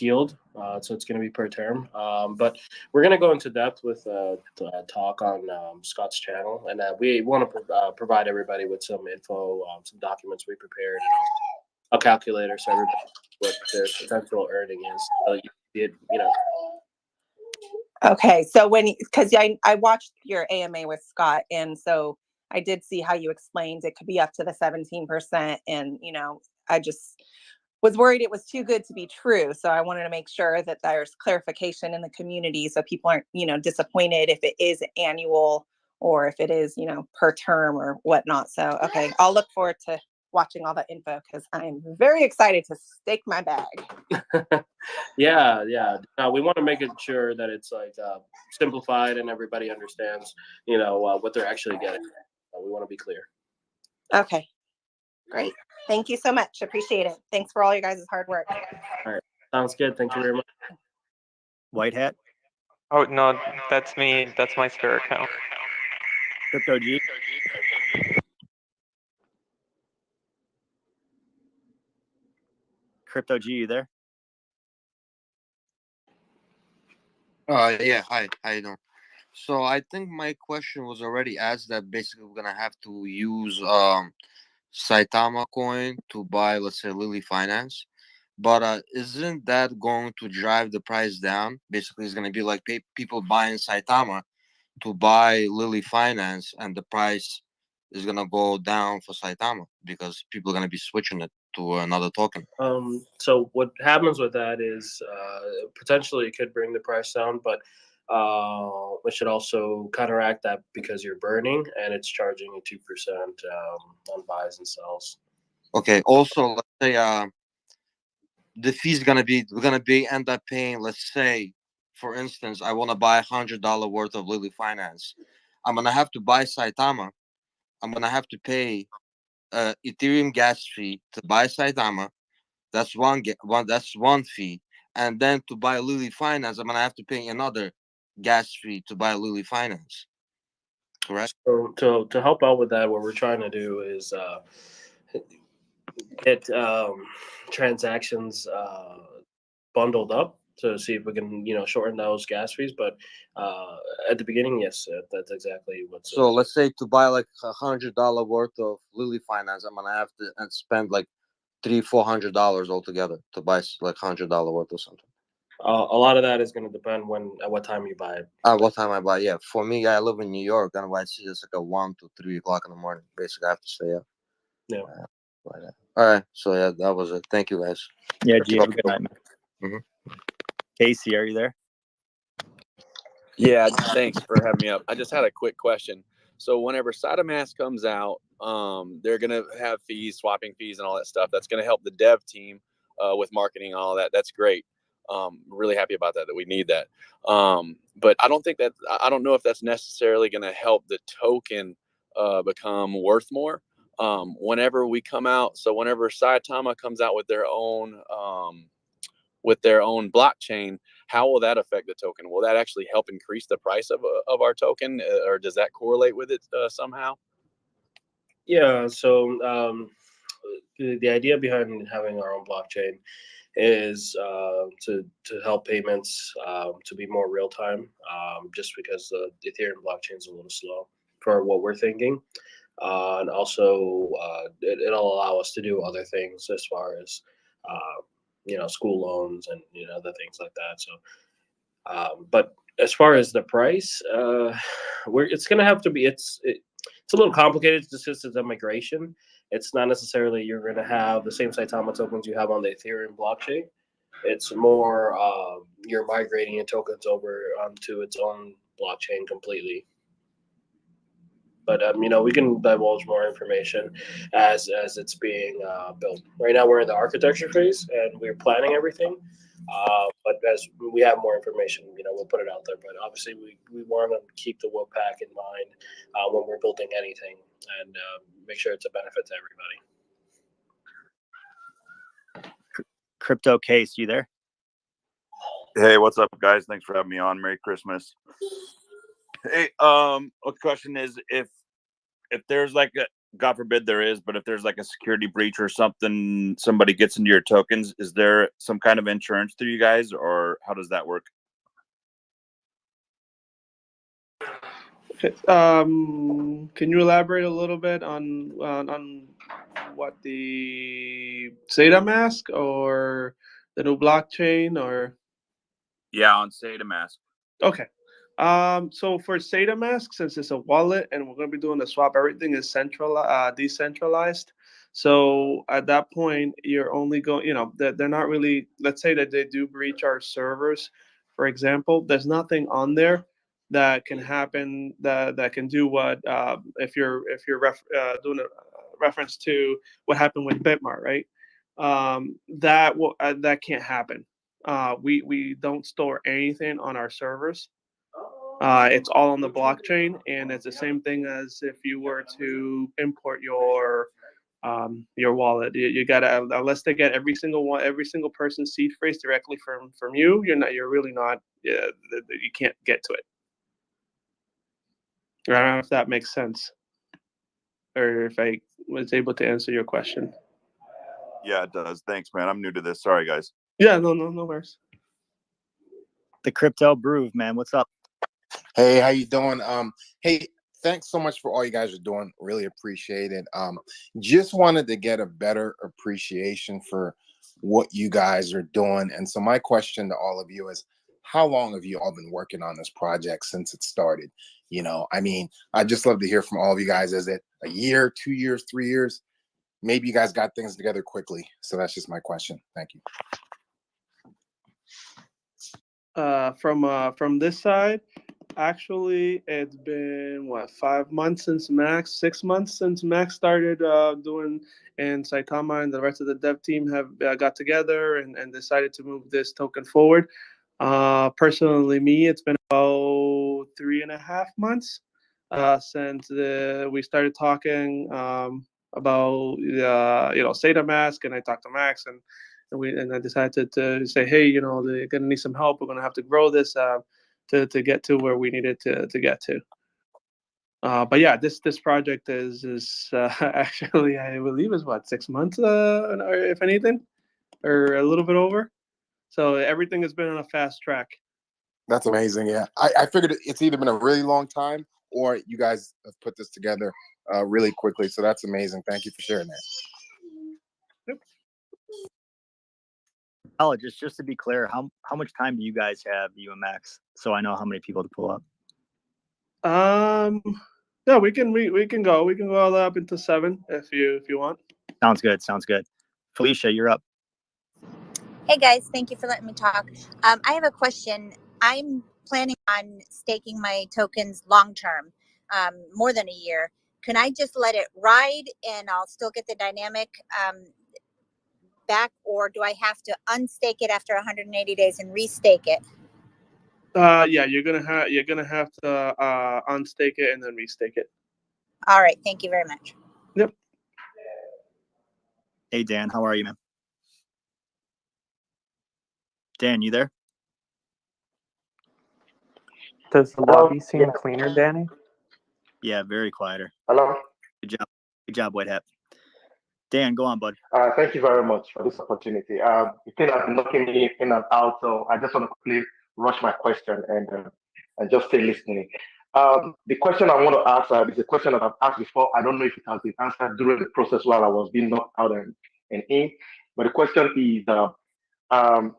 yield, so it's going to be per term. But we're going to go into depth with talk on Scott's channel, and we want to provide everybody with some info, some documents we prepared, and a calculator so everybody knows what their potential earning is. So Okay, so because I watched your AMA with Scott, and so I did see how you explained it could be up to the 17%, and I just was worried it was too good to be true. So I wanted to make sure that there's clarification in the community so people aren't, disappointed if it is annual or if it is, per term or whatnot. So, okay, I'll look forward to watching all that info because I'm very excited to stake my bag. Yeah. We want to make it sure that it's like simplified and everybody understands, what they're actually getting. We want to be clear. Okay, great. Thank you so much. Appreciate it. Thanks for all you guys' hard work. All right. Sounds good. Thank you very much. White Hat. Oh, no, that's me. That's my spare account. Crypto G. Crypto G, you there? Yeah, hi, how you doing? So I think my question was already asked that basically we're gonna have to use Saitama coin to buy, let's say, Lily Finance. But isn't that going to drive the price down? Basically, it's gonna be like people buying Saitama to buy Lily Finance, and the price is gonna go down for Saitama because people are gonna be switching it to another token. So what happens with that is potentially it could bring the price down, but it should also counteract that because you're burning and it's charging you 2% on buys and sells. Okay. Also, let's say the fee's gonna be end up paying. Let's say, for instance, I want to buy $100 worth of Lily Finance. I'm gonna have to buy Saitama. I'm gonna have to pay Ethereum gas fee to buy Saitama. That's one fee, and then to buy Lily Finance, I'm gonna have to pay another gas fee to buy Lily Finance. Correct. So to help out with that, what we're trying to do is get transactions bundled up to see if we can shorten those gas fees. But at the beginning, yes, that's exactly what's. So let's say to buy like $100 worth of Lily Finance, I'm gonna have to spend like $300-400 altogether to buy like $100 worth of something. A lot of that is going to depend at what time you buy it. What time I buy? Yeah, for me, I live in New York, and I see it's like a 1 to 3 o'clock in the morning. Basically, I have to stay up. Yeah. All right. So yeah, that was it. Thank you, guys. Yeah, G, have a good night, man. Mm-hmm. Casey, are you there? Yeah, thanks for having me up. I just had a quick question. So whenever SaitaMask comes out, they're gonna have fees, swapping fees, and all that stuff. That's gonna help the dev team with marketing and all that. That's great. Really happy about that we need that. But I don't know if that's necessarily gonna help the token become worth more. Whenever we come out, so whenever Saitama comes out with their own blockchain, how will that affect the token? Will that actually help increase the price of our token, or does that correlate with it somehow? Yeah. So the idea behind having our own blockchain is to help payments to be more real time. Just because the Ethereum blockchain is a little slow for what we're thinking, and also it'll allow us to do other things as far as school loans and other things like that. So, but as far as the price, it's going to have to be. It's a little complicated just because it's a migration. It's not necessarily you're going to have the same Saitama tokens you have on the Ethereum blockchain. It's more you're migrating your tokens over onto its own blockchain completely. But we can divulge more information as it's being built. Right now, we're in the architecture phase and we're planning everything. But as we have more information, we'll put it out there. But obviously, we want to keep the Webpack in mind when we're building anything and make sure it's a benefit to everybody. Crypto Case, you there? Hey, what's up, guys? Thanks for having me on. Merry Christmas. Hey, the question is, if there's like God forbid there is, but if there's like a security breach or something, somebody gets into your tokens, is there some kind of insurance through you guys, or how does that work? Okay. Can you elaborate a little bit on what the SaitaMask or the new blockchain or? Yeah, on SaitaMask. Okay. So for SaitaMask, since it's a wallet and we're going to be doing the swap, everything is decentralized. So at that point, you're only going, they're not really, let's say that they do breach our servers, for example, there's nothing on there that can happen that can do what, if you're doing a reference to what happened with Bitmart, right? That can't happen. We don't store anything on our servers. It's all on the blockchain, and it's the same thing as if you were to import your wallet. You gotta, unless they get every single person's seed phrase directly from you, you're really not. You can't get to it. I don't know if that makes sense, or if I was able to answer your question. Yeah, it does. Thanks, man. I'm new to this. Sorry, guys. Yeah, no worries. The Crypto Brew, man. What's up? Hey, how you doing? Hey, thanks so much for all you guys are doing. Really appreciate it. Just wanted to get a better appreciation for what you guys are doing. And so my question to all of you is, how long have you all been working on this project since it started? I mean, I'd just love to hear from all of you guys. Is it a year, 2 years, 3 years? maybe you guys got things together quickly. So that's just my question. Thank you. From this side, actually, it's been what, 5 months since Max, 6 months since Max started doing, and Saitama and the rest of the dev team have got together and decided to move this token forward. Personally, me, it's been about 3.5 months since we started talking about SaitaMask, and I talked to Max, and I decided to say, hey, they're gonna need some help. We're gonna have to grow this to get to where we needed to get to. But yeah, this project is actually, I believe, is what, 6 months, or if anything, or a little bit over. So everything has been on a fast track. That's amazing. Yeah, I figured it's either been a really long time or you guys have put this together really quickly. So that's amazing. Thank you for sharing that. Just to be clear, how much time do you guys have, you and Max, so I know how many people to pull up? Yeah, we can go all the way up into 7 if you want. Sounds good. Felicia, you're up. Hey guys, thank you for letting me talk. I have a question. I'm planning on staking my tokens long term, more than a year. Can I just let it ride and I'll still get the dynamic back, or do I have to unstake it after 180 days and restake it? Yeah, you're gonna have to unstake it and then restake it. All right, thank you very much. Yep. Hey Dan, how are you, man? Dan, you there? Does the lobby seem cleaner, Danny? Yeah, very quieter. Hello. Good job, White Hat. Dan, go on, bud. Thank you very much for this opportunity. You think I've been knocking me in and out, so I just want to quickly rush my question and just stay listening. The question I want to ask is a question that I've asked before. I don't know if it has been answered during the process while I was being knocked out and in. But the question is, I'm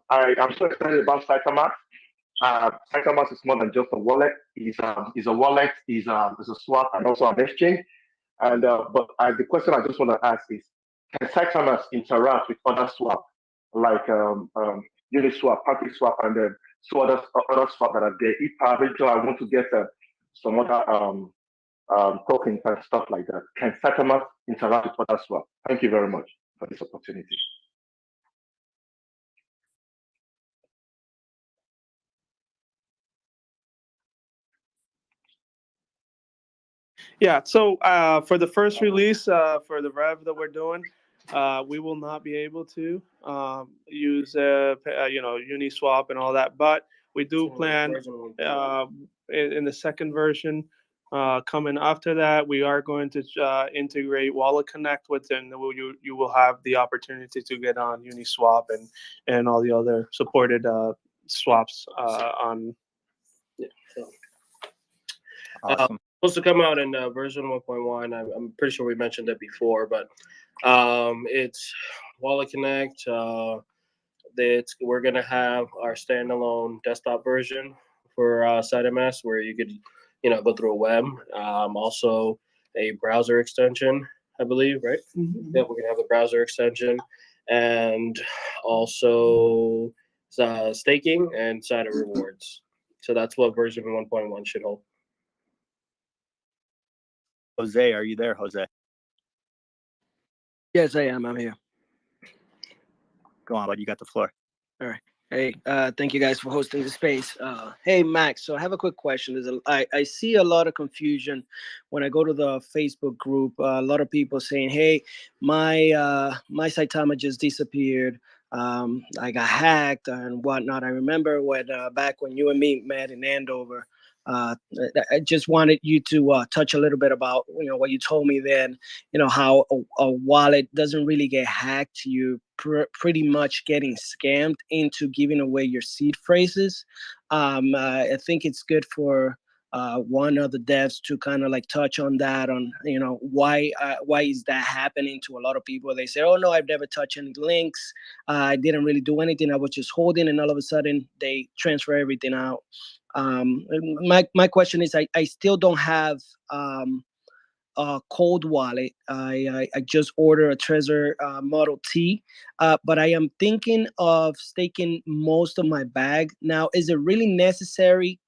so excited about SaitaMask. SaitaMask is more than just a wallet. It's a wallet, is a swap, and also an exchange. And but the question I just want to ask is, can SaitaMask interact with other swap like Uniswap, PancakeSwap, and then other swap that are there? If eventually I want to get some other tokens and stuff like that, can SaitaMask interact with other swap? Thank you very much for this opportunity. Yeah, so for the first release, for the rev that we're doing, we will not be able to use Uniswap and all that, but we do plan in the second version coming after that, we are going to integrate Wallet Connect within. You will have the opportunity to get on Uniswap and all the other supported swaps on. Yeah, so. Awesome. Supposed to come out in version 1.1. I'm pretty sure we mentioned it before, but it's Wallet Connect. We're gonna have our standalone desktop version for SaitaMask, where you could, go through a web. Also a browser extension, I believe, right? Mm-hmm. Yeah, we're gonna have a browser extension, and also staking and Saita rewards. So that's what version 1.1 should hold. Jose, are you there, Jose? Yes, I am. I'm here. Go on, bud. You got the floor. All right. Hey, thank you guys for hosting the space. Hey, Max. So I have a quick question. I see a lot of confusion when I go to the Facebook group. A lot of people saying, "Hey, my Saitama just disappeared. I got hacked and whatnot." I remember when back when you and me met in Andover. I just wanted you to touch a little bit about what you told me then. How a wallet doesn't really get hacked. You pretty much getting scammed into giving away your seed phrases. I think it's good for one of the devs to kind of like touch on that, on why is that happening to a lot of people. They say, "Oh no, I've never touched any links. I didn't really do anything. I was just holding," and all of a sudden they transfer everything out. My question is, I still don't have cold wallet. I just ordered a Trezor Model T, but I am thinking of staking most of my bag. Now, is it really necessary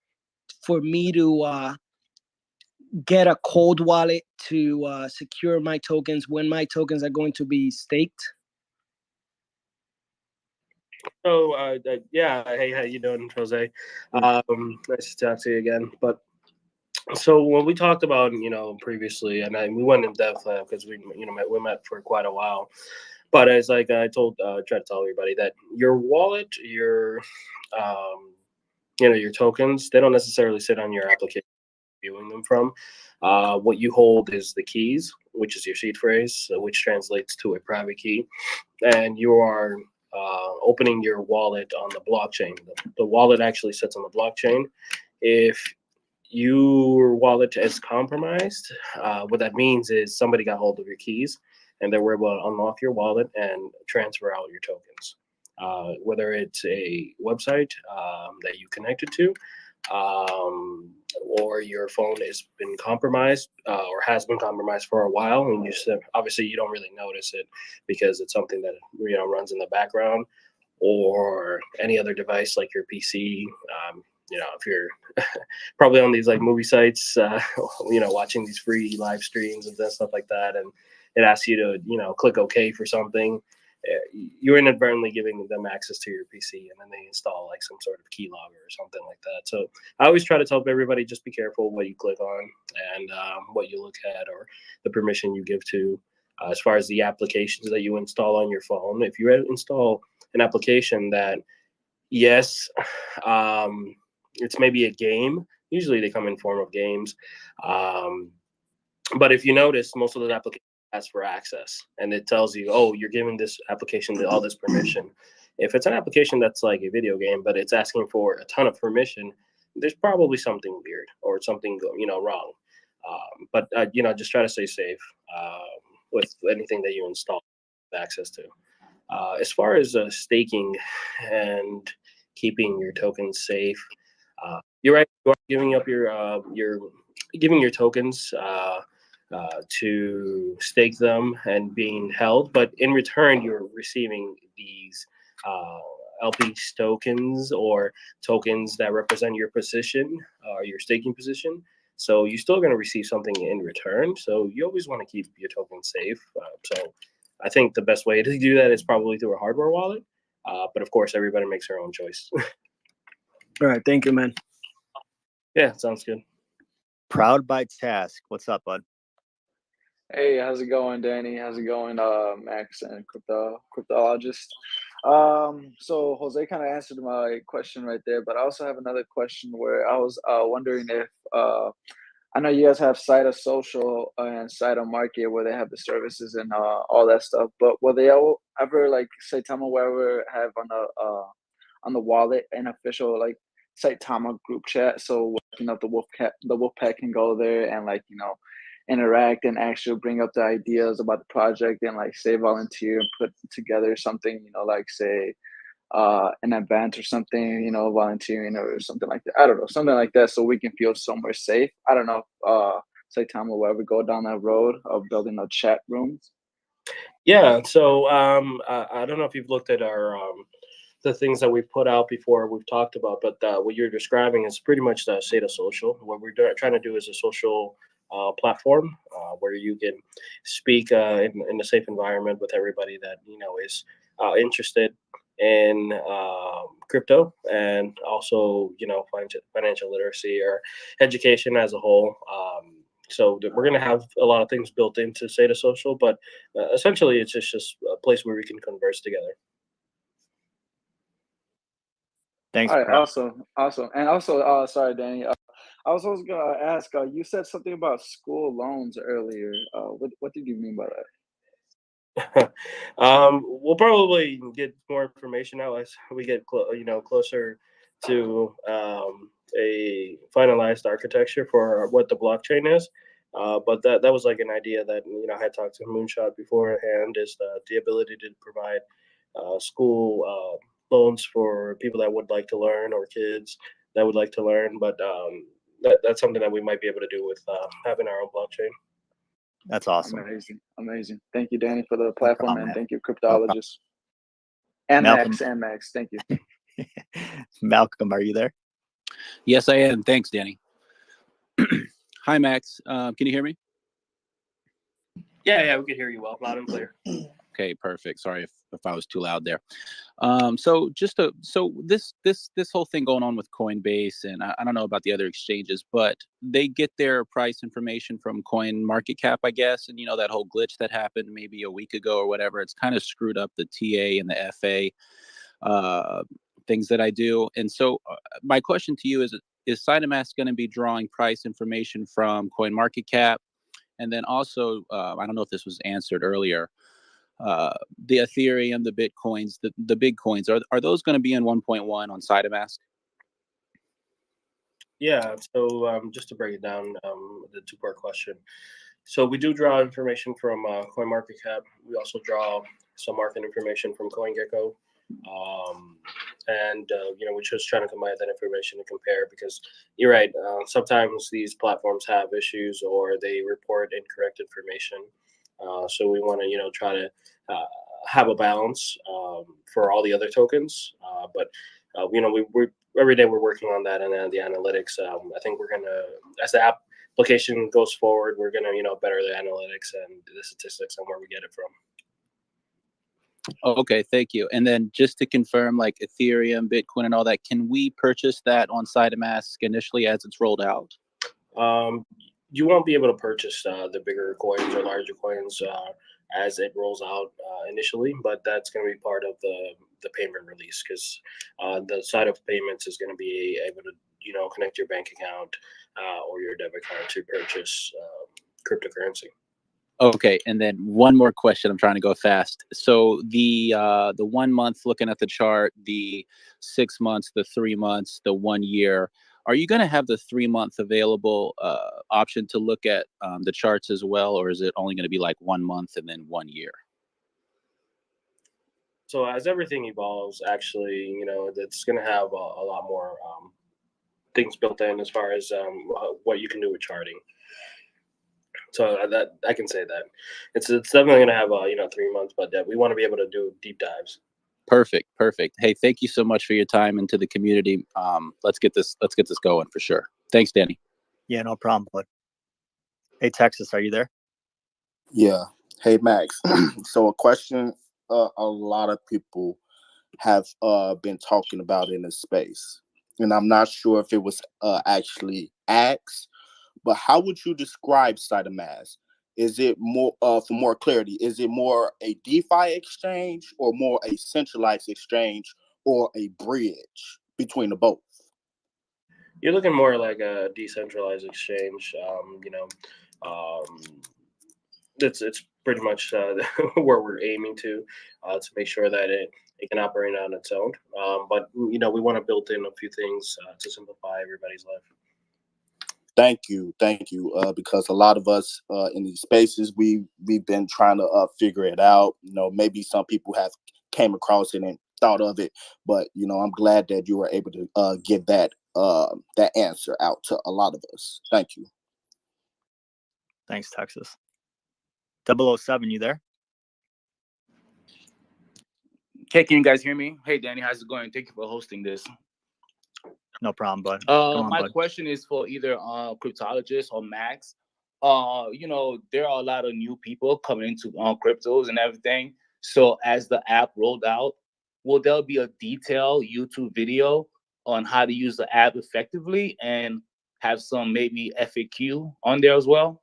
for me to get a cold wallet to secure my tokens when my tokens are going to be staked? So, yeah, hey, how you doing, Jose? Nice to talk to you again. But so when we talked about, previously, and we went in depth because we met for quite a while. But as like I try to tell everybody that your wallet, your tokens, they don't necessarily sit on your application viewing them from. What you hold is the keys, which is your seed phrase, which translates to a private key, and you are opening your wallet on the blockchain. The wallet actually sits on the blockchain. If your wallet is compromised, what that means is somebody got hold of your keys and they were able to unlock your wallet and transfer out your tokens. Whether it's a website that you connected to, or your phone has been compromised or has been compromised for a while, and obviously you don't really notice it because it's something that runs in the background, or any other device like your PC. If you're probably on these like movie sites, watching these free live streams and stuff like that, and it asks you to click OK for something, you're inadvertently giving them access to your PC, and then they install like some sort of keylogger or something like that. So I always try to tell everybody, just be careful what you click on and what you look at, or the permission you give to. As far as the applications that you install on your phone, if you install an application that, yes, it's maybe a game, usually they come in form of games, but if you notice, most of those applications ask for access, and it tells you, oh, you're giving this application all this permission. If it's an application that's like a video game, but it's asking for a ton of permission, there's probably something weird or something wrong. But just try to stay safe with anything that you install access to. As far as staking and keeping your tokens safe, you're right. You are giving up your giving your tokens to stake them and being held, but in return, you're receiving these LP tokens, or tokens that represent your position, your staking position. So you're still going to receive something in return. So you always want to keep your tokens safe. So I think the best way to do that is probably through a hardware wallet. But of course, everybody makes their own choice. All right. Thank you, man. Yeah, sounds good. Proud by Task. What's up, bud? Hey, how's it going, Danny? How's it going, Max and cryptologist? So Jose kind of answered my question right there, but I also have another question where I was wondering if I know you guys have SaitaSocial and SaitaMarket where they have the services and all that stuff, but will they ever, like Saitama, will ever have on the wallet an official like Saitama group chat, so the Wolfpack can go there and interact and actually bring up the ideas about the project and like say volunteer and put together something, like say an event or something, volunteering or something like that. I don't know, something like that, so we can feel somewhere safe. I don't know if Saitama will ever go down that road of building a chat rooms. Yeah, so I don't know if you've looked at our the things that we've put out before, we've talked about, but what you're describing is pretty much the SaitaSocial. What we're trying to do is a social platform where you can speak in a safe environment with everybody that is interested in crypto, and also financial literacy or education as a whole. So we're going to have a lot of things built into SaitaSocial, but essentially it's just a place where we can converse together. Thanks. All right, awesome. And also, sorry, Danny. I was also gonna ask. You said something about school loans earlier. What did you mean by that? We'll probably get more information out as we get closer to a finalized architecture for what the blockchain is. But that was like an idea that I had talked to Moonshot beforehand, is the ability to provide school loans for people that would like to learn, or kids that would like to learn. But that's something that we might be able to do with having our own blockchain. That's awesome. Amazing, amazing. Thank you, Danny, for the No platform, problem, and man. thank you, No problem. cryptologists. And Malcolm, Max, thank you. Malcolm, are you there? Yes, I am. Thanks, Danny. Hi, Max. Can you hear me? Yeah, we can hear you well, loud and clear. Okay, perfect. Sorry if I was too loud there. So this whole thing going on with Coinbase, and I don't know about the other exchanges, but they get their price information from Coin Market Cap, I guess, and that whole glitch that happened maybe a week ago or whatever. It's kind of screwed up the TA and the FA things that I do. And so my question to you is SaitaMask going to be drawing price information from Coin Market Cap? And then also, I don't know if this was answered earlier, the Ethereum, the Bitcoins, the big coins, are those going to be in 1.1 on SaitaMask? Yeah, so just to break it down, the two-part question. So we do draw information from CoinMarketCap. We also draw some market information from CoinGecko. We're just trying to combine that information to compare, because you're right. Sometimes these platforms have issues or they report incorrect information. So we want to, try to have a balance for all the other tokens. We every day we're working on that, and then the analytics. I think we're gonna, as the application goes forward, we're gonna, better the analytics and the statistics on where we get it from. Okay, thank you. And then just to confirm, like Ethereum, Bitcoin, and all that, can we purchase that on SaitaMask initially as it's rolled out? You won't be able to purchase the bigger coins or larger coins as it rolls out initially, but that's going to be part of the payment release, because the side of payments is going to be able to connect your bank account or your debit card to purchase cryptocurrency. Okay, and then one more question. I'm trying to go fast. So the 1 month, looking at the chart, the 6 months, the 3 months, the 1 year. Are you going to have the 3 month available option to look at the charts as well, or is it only going to be like 1 month and then 1 year? So as everything evolves, actually, that's going to have a lot more things built in as far as what you can do with charting. So that I can say that it's definitely going to have 3 months, but we want to be able to do deep dives. Perfect. Hey, thank you so much for your time and to the community. Let's get this going for sure. Thanks, Danny. Yeah, no problem, bud. Hey, Texas, are you there? Yeah. Hey, Max. So a question a lot of people have been talking about in this space, and I'm not sure if it was actually asked, but how would you describe SaitaMask? Is it more, for more clarity, is it more a DeFi exchange or more a centralized exchange or a bridge between the both? You're looking more like a decentralized exchange. It's pretty much where we're aiming to make sure that it can operate on its own. But we want to build in a few things to simplify everybody's life. Thank you, because a lot of us in these spaces, we've been trying to figure it out. Maybe some people have came across it and thought of it, but I'm glad that you were able to give that answer out to a lot of us. Thank you. Thanks, Texas. 007, you there? Hey, can you guys hear me? Hey, Danny, how's it going? Thank you for hosting this. No problem, bud. Come on, My bud. question is for either cryptologist or Max. There are a lot of new people coming into cryptos and everything. So as the app rolled out, will there be a detailed YouTube video on how to use the app effectively and have some maybe FAQ on there as well?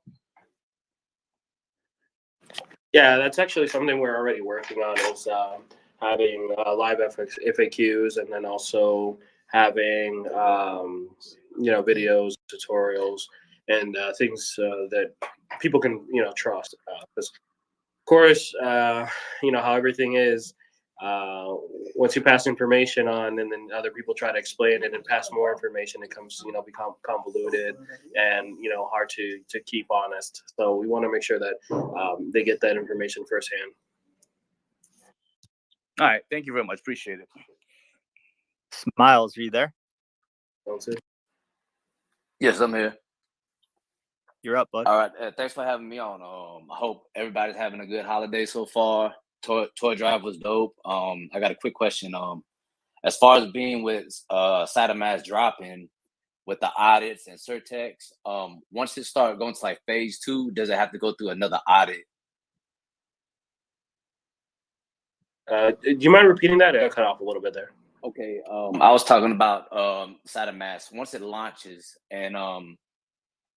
Yeah, that's actually something we're already working on, is having live FAQs, and then also having videos, tutorials, and things that people can trust. Because of course, how everything is. Once you pass information on, and then other people try to explain it and pass more information, it comes become convoluted and hard to keep honest. So we want to make sure that they get that information firsthand. All right, thank you very much. Appreciate it. Smiles, are you there? That's it. Yes, I'm here. You're up, bud. All right, thanks for having me on. I hope everybody's having a good holiday so far. Toy drive was dope. I got a quick question. As far as being with SaitaMask dropping with the audits and Certex, once it starts going to like phase 2, does it have to go through another audit? Do you mind repeating that? I cut off a little bit there. Okay. I was talking about SaitaMask. Once it launches and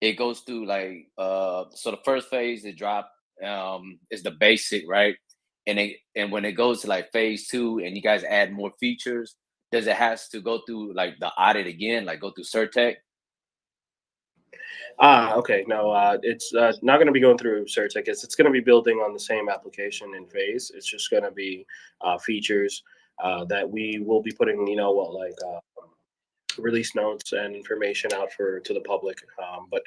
it goes through like so the first phase it drop is the basic, right? And when it goes to like phase 2 and you guys add more features, does it has to go through like the audit again, like go through Certec? Okay. No, it's not going to be going through Certec. It's going to be building on the same application in phase. It's just going to be features that we will be putting, release notes and information out to the public. But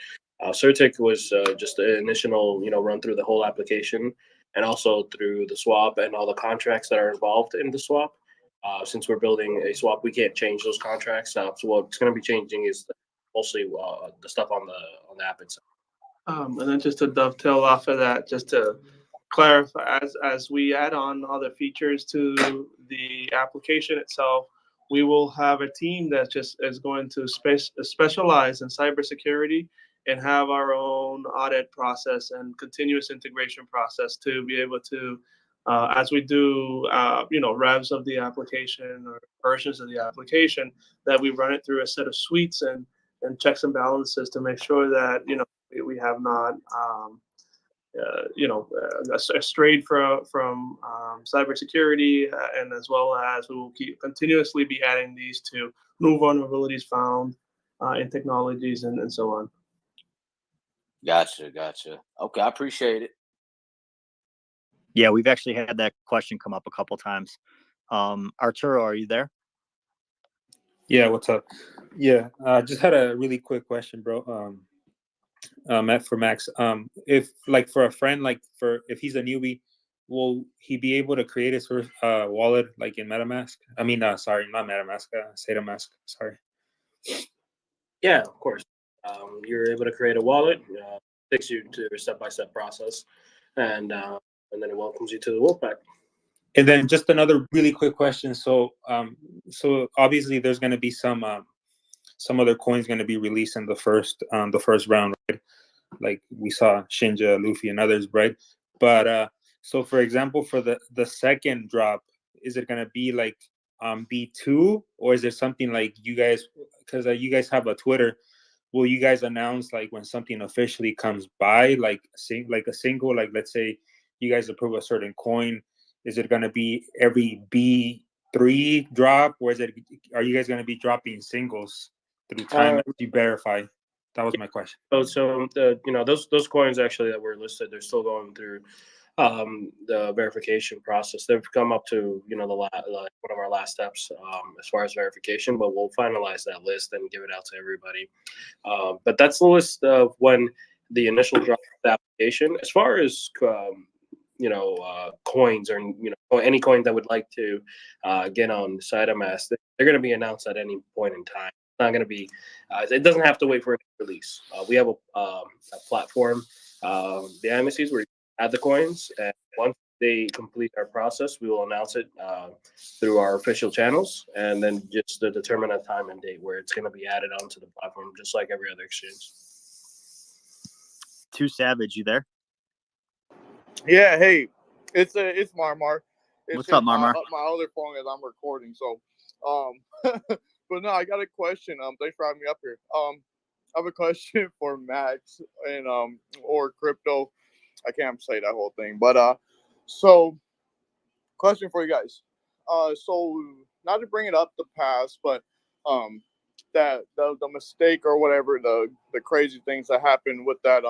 Certec was just an initial, run through the whole application and also through the swap and all the contracts that are involved in the swap. Since we're building a swap, we can't change those contracts. So what's going to be changing is mostly the stuff on the app itself. And then just to dovetail off of that, just to clarify, as we add on other features to the application itself, we will have a team that just is going to specialize in cybersecurity and have our own audit process and continuous integration process to be able to, as we do, revs of the application or versions of the application, that we run it through a set of suites and checks and balances to make sure that we have not strayed from cybersecurity, and as well as we will continuously be adding these to new vulnerabilities found in technologies and so on. Gotcha. Okay, I appreciate it. Yeah, we've actually had that question come up a couple times. Arturo, are you there? Yeah, what's up? Yeah, just had a really quick question, bro. For Max, if like for a friend, if he's a newbie, will he be able to create his first wallet like in MetaMask? I mean, sorry, not MetaMask, SaitaMask. Sorry. Yeah, of course. You're able to create a wallet. Takes you to a step-by-step process, and then it welcomes you to the Wolfpack. And then just another really quick question. So, so obviously there's going to be some other coins going to be released in the first round, right? Like we saw Shinja, Luffy, and others, right? But so for example, for the second drop, is it going to be like B2, or is there something like you guys, because you guys have a Twitter, will you guys announce like when something officially comes by, like a single, like let's say you guys approve a certain coin, is it going to be every B3 drop, or are you guys going to be dropping singles through time as you verify? That was my question. So those coins actually that were listed, they're still going through the verification process. They've come up to one of our last steps as far as verification, but we'll finalize that list and give it out to everybody. But that's the list of when the initial drop of the application. As far as coins or any coin that would like to get on SaitaMask, they're going to be announced at any point in time. It's not going to be. It doesn't have to wait for a release. We have a platform, the IMCs, where you add the coins, and once they complete our process, we will announce it through our official channels, and then just to determine a time and date where it's going to be added onto the platform, just like every other exchange. Too Savage, you there? Yeah, hey, it's Marmar. What's up, Marmar? My other phone as I'm recording, so but no, I got a question. Thanks for having me up here. I have a question for Max and or Crypto. I can't say that whole thing, but so question for you guys. So not to bring it up the past, but that the mistake or whatever, the crazy things that happened with that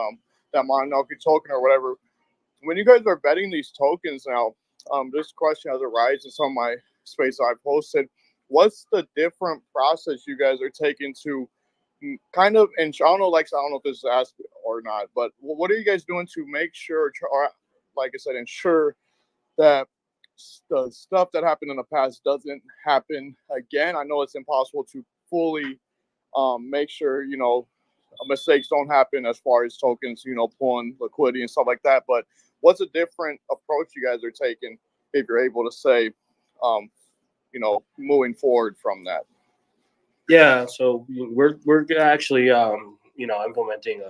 Mononoke token or whatever. When you guys are betting these tokens now, this question has arisen in some of my space I posted. What's the different process you guys are taking to kind of, and I don't know if this is asked or not, but what are you guys doing to make sure, or like I said, ensure that the stuff that happened in the past doesn't happen again? I know it's impossible to fully make sure, mistakes don't happen as far as tokens, pulling liquidity and stuff like that. But what's a different approach you guys are taking if you're able to say, moving forward from that? Yeah, so we're actually implementing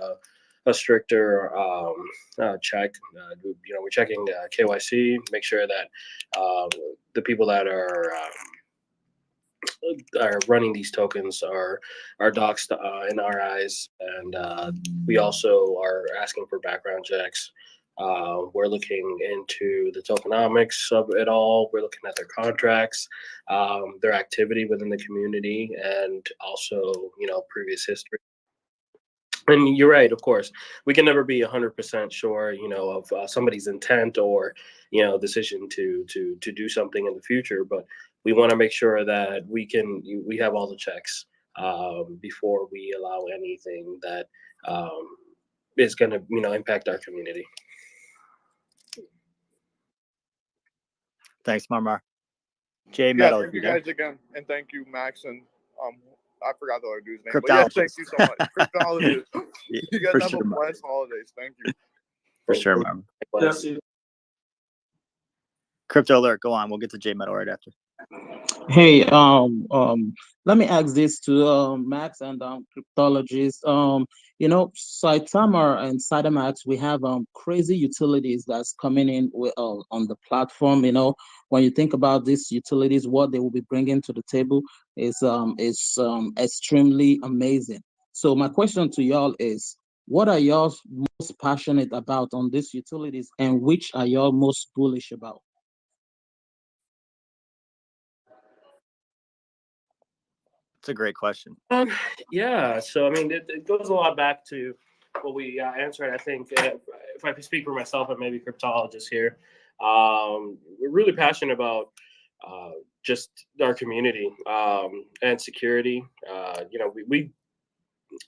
a stricter check. We're checking KYC, make sure that the people that are running these tokens are doxed in our eyes, and we also are asking for background checks. We're looking into the tokenomics of it all. We're looking at their contracts, their activity within the community, and also previous history. And you're right, of course, we can never be 100% sure, of somebody's intent or, decision to do something in the future. But we want to make sure that we have all the checks before we allow anything that is going to, impact our community. Thanks, Marmar. Jay Yeah, Meadows, thank you you there? guys again, and thank you, Max, and I forgot the other dude's name, but Cryptologist. thank you so much, cryptologist. Yeah, You guys for have sure, a Marmar. blessed holidays. Thank you. For sure, Marmar. Crypto alert, go on. We'll get to Jay Meadow right after. Hey, let me ask this to Max and cryptologists. Saitama and SaitaMask, we have crazy utilities that's coming in with, on the platform. When you think about these utilities, what they will be bringing to the table is extremely amazing. So my question to y'all is, what are y'all most passionate about on these utilities, and which are y'all most bullish about? It's a great question. Yeah, so I mean, it goes a lot back to what we answered. I think if I can speak for myself and maybe cryptologists here, we're really passionate about just our community and security.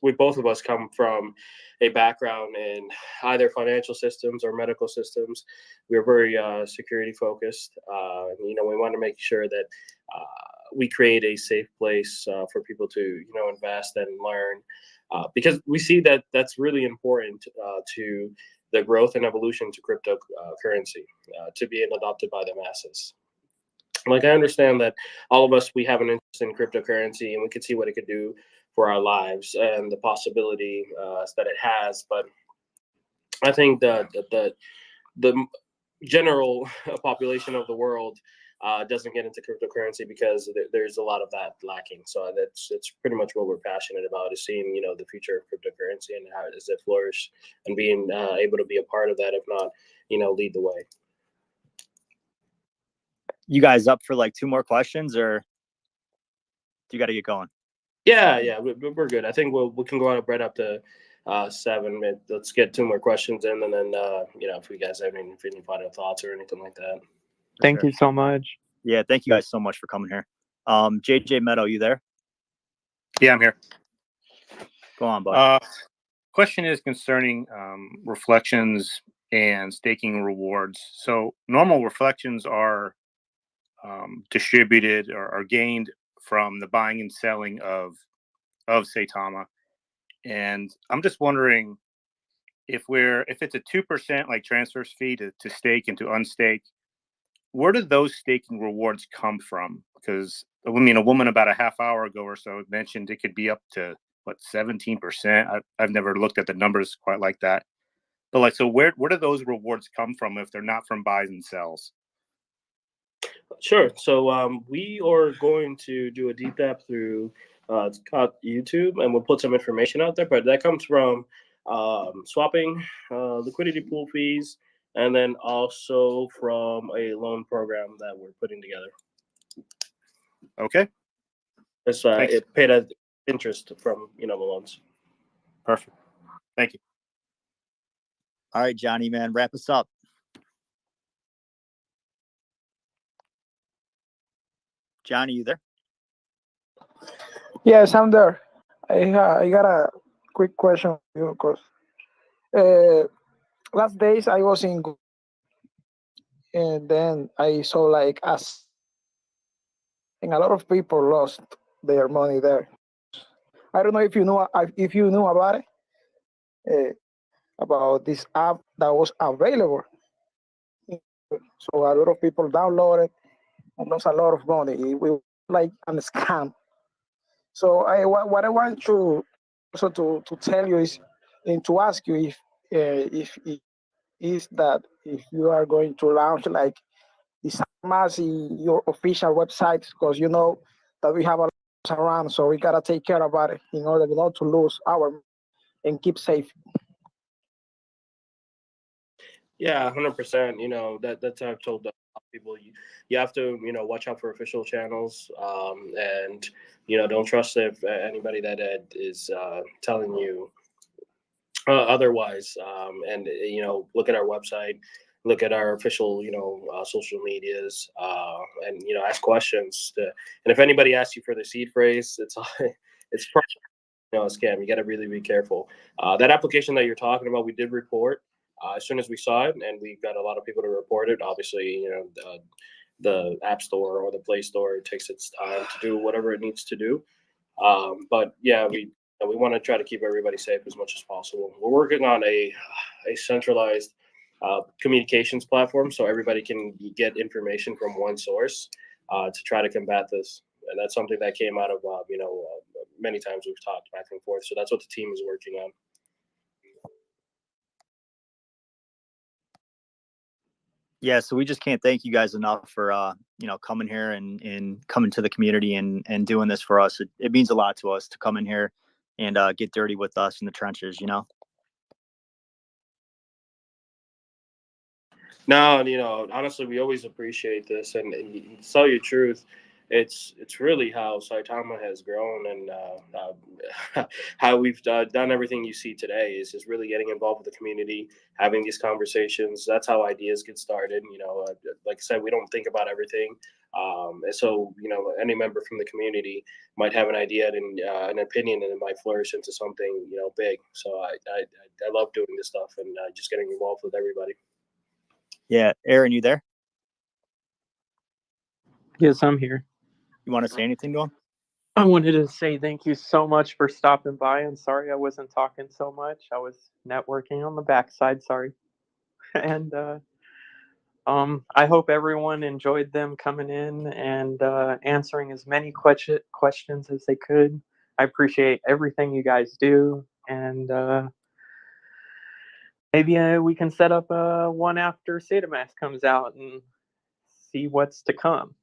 We both of us come from a background in either financial systems or medical systems. We're very security focused. We want to make sure that we create a safe place for people to invest and learn, because we see that that's really important to the growth and evolution to cryptocurrency to being adopted by the masses. Like, I understand that all of us, we have an interest in cryptocurrency, and we can see what it could do for our lives and the possibility that it has. But I think that the general population of the world doesn't get into cryptocurrency because there's a lot of that lacking. So that's pretty much what we're passionate about, is seeing the future of cryptocurrency and how does it flourish, and being able to be a part of that, if not lead the way. You guys up for like two more questions, or do you got to get going? Yeah, we're good. I think we can go on right up to 7. Let's get 2 more questions in, and then if you guys have any final thoughts or anything like that. Thank you so much. Yeah, thank you guys so much for coming here. JJ Meadow, you there? Yeah, I'm here. Go on, bud. Question is concerning reflections and staking rewards. So normal reflections are distributed or are gained from the buying and selling of Saitama, and I'm just wondering if it's a 2% like transfer fee to stake and to unstake, where do those staking rewards come from? Because I mean, a woman about a half hour ago or so mentioned it could be up to 17%. I've never looked at the numbers quite like that, but like, so where do those rewards come from if they're not from buys and sells? Sure. So we are going to do a deep dive through it's called YouTube, and we'll put some information out there. But that comes from swapping, liquidity pool fees, and then also from a loan program that we're putting together. Okay. It's it paid as interest from the loans. Perfect. Thank you. All right, Johnny, man, wrap us up. Johnny, you there? Yes, I'm there. I got a quick question for you, because last days I was in, and then I saw like us, and a lot of people lost their money there. I don't know if you knew about it, about this app that was available. So a lot of people downloaded and lost a lot of money. It was like a scam. So what I want to also to tell you is, and to ask you if it is that if you are going to launch like this SaitaMask in your official website, because you know that we have a lot around, so we gotta take care about it in order not to lose our and keep safe. Yeah, 100%. That's how I've told people. You have to watch out for official channels, and don't trust if anybody that is telling you otherwise. And look at our website, look at our official social medias, and ask questions. And if anybody asks you for the seed phrase, it's probably a scam. You got to really be careful. That application that you're talking about, we did report as soon as we saw it, and we got a lot of people to report it. Obviously, the App Store or the Play Store, it takes its time to do whatever it needs to do. But yeah, we want to try to keep everybody safe as much as possible. We're working on a centralized communications platform so everybody can get information from one source to try to combat this. And that's something that came out of many times we've talked back and forth. So that's what the team is working on. Yeah, so we just can't thank you guys enough for coming here and coming to the community and doing this for us. It means a lot to us to come in here and get dirty with us in the trenches. No, honestly, we always appreciate this, and to tell you the truth, it's really how Saitama has grown, and how we've done everything you see today is just really getting involved with the community, having these conversations. That's how ideas get started. Like I said, we don't think about everything, and so any member from the community might have an idea and an opinion, and it might flourish into something big. So I love doing this stuff and just getting involved with everybody. Yeah, Aaron, you there? Yes, I'm here. You want to say anything to him? I wanted to say thank you so much for stopping by, and sorry I wasn't talking so much. I was networking on the backside, sorry. And I hope everyone enjoyed them coming in and answering as many questions as they could. I appreciate everything you guys do, and maybe we can set up one after SaitaMask comes out and see what's to come.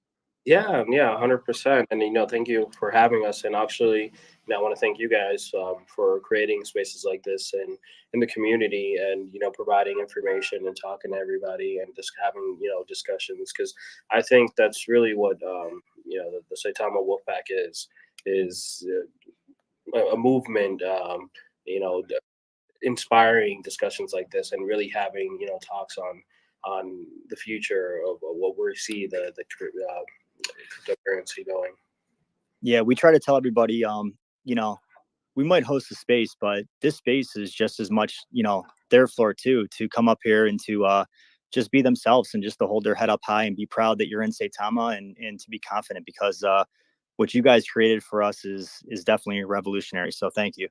Yeah, 100%. And thank you for having us. And actually, I want to thank you guys for creating spaces like this and in the community, and providing information and talking to everybody and just having discussions, because I think that's really what the Saitama Wolfpack is a movement. Inspiring discussions like this and really having talks on the future of what we see the cryptocurrency going. Yeah, we try to tell everybody, we might host a space, but this space is just as much, their floor too, to come up here and to just be themselves and just to hold their head up high and be proud that you're in Saitama and to be confident, because what you guys created for us is definitely revolutionary. So thank you.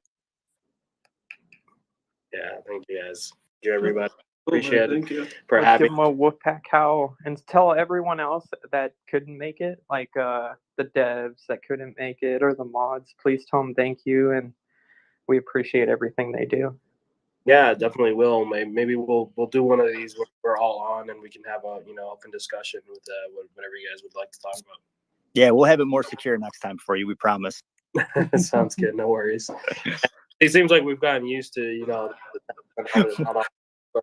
Yeah, thank you guys. Thank you, everybody. Appreciate Thank it you. for Let's having give them a Wolfpack howl and tell everyone else that couldn't make it, like the devs that couldn't make it or the mods, please tell them thank you, and we appreciate everything they do. Yeah, definitely will. Maybe we'll do one of these where we're all on and we can have a open discussion with whatever you guys would like to talk about. Yeah, we'll have it more secure next time for you. We promise. Sounds good. No worries. It seems like we've gotten used to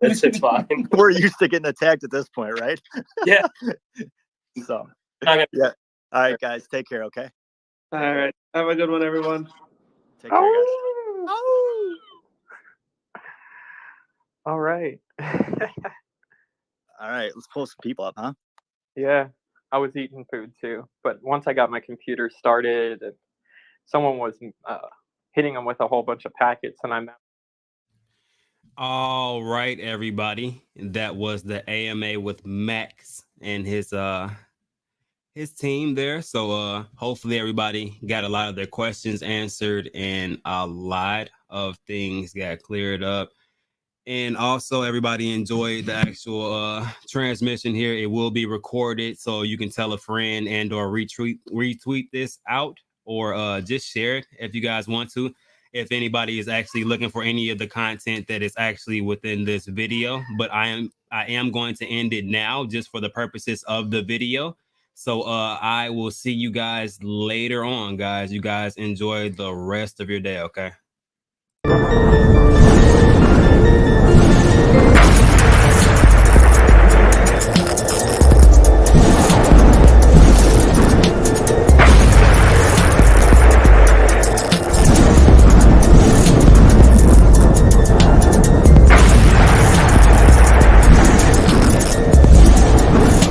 it's fine. We're used to getting attacked at this point, right? Yeah. So yeah. All right, guys. Take care. Okay. All right. Have a good one, everyone. Take care, guys. All right. All right. Let's pull some people up, huh? Yeah, I was eating food too, but once I got my computer started, and someone was hitting them with a whole bunch of packets, and I'm. All right, everybody. That was the AMA with Max and his his team there. So hopefully everybody got a lot of their questions answered and a lot of things got cleared up. And also everybody enjoyed the actual transmission here. It will be recorded, so you can tell a friend and or retweet this out, or just share it if you guys want to. If anybody is actually looking for any of the content that is actually within this video, but I am going to end it now just for the purposes of the video. So I will see you guys later on, guys. You guys enjoy the rest of your day, okay?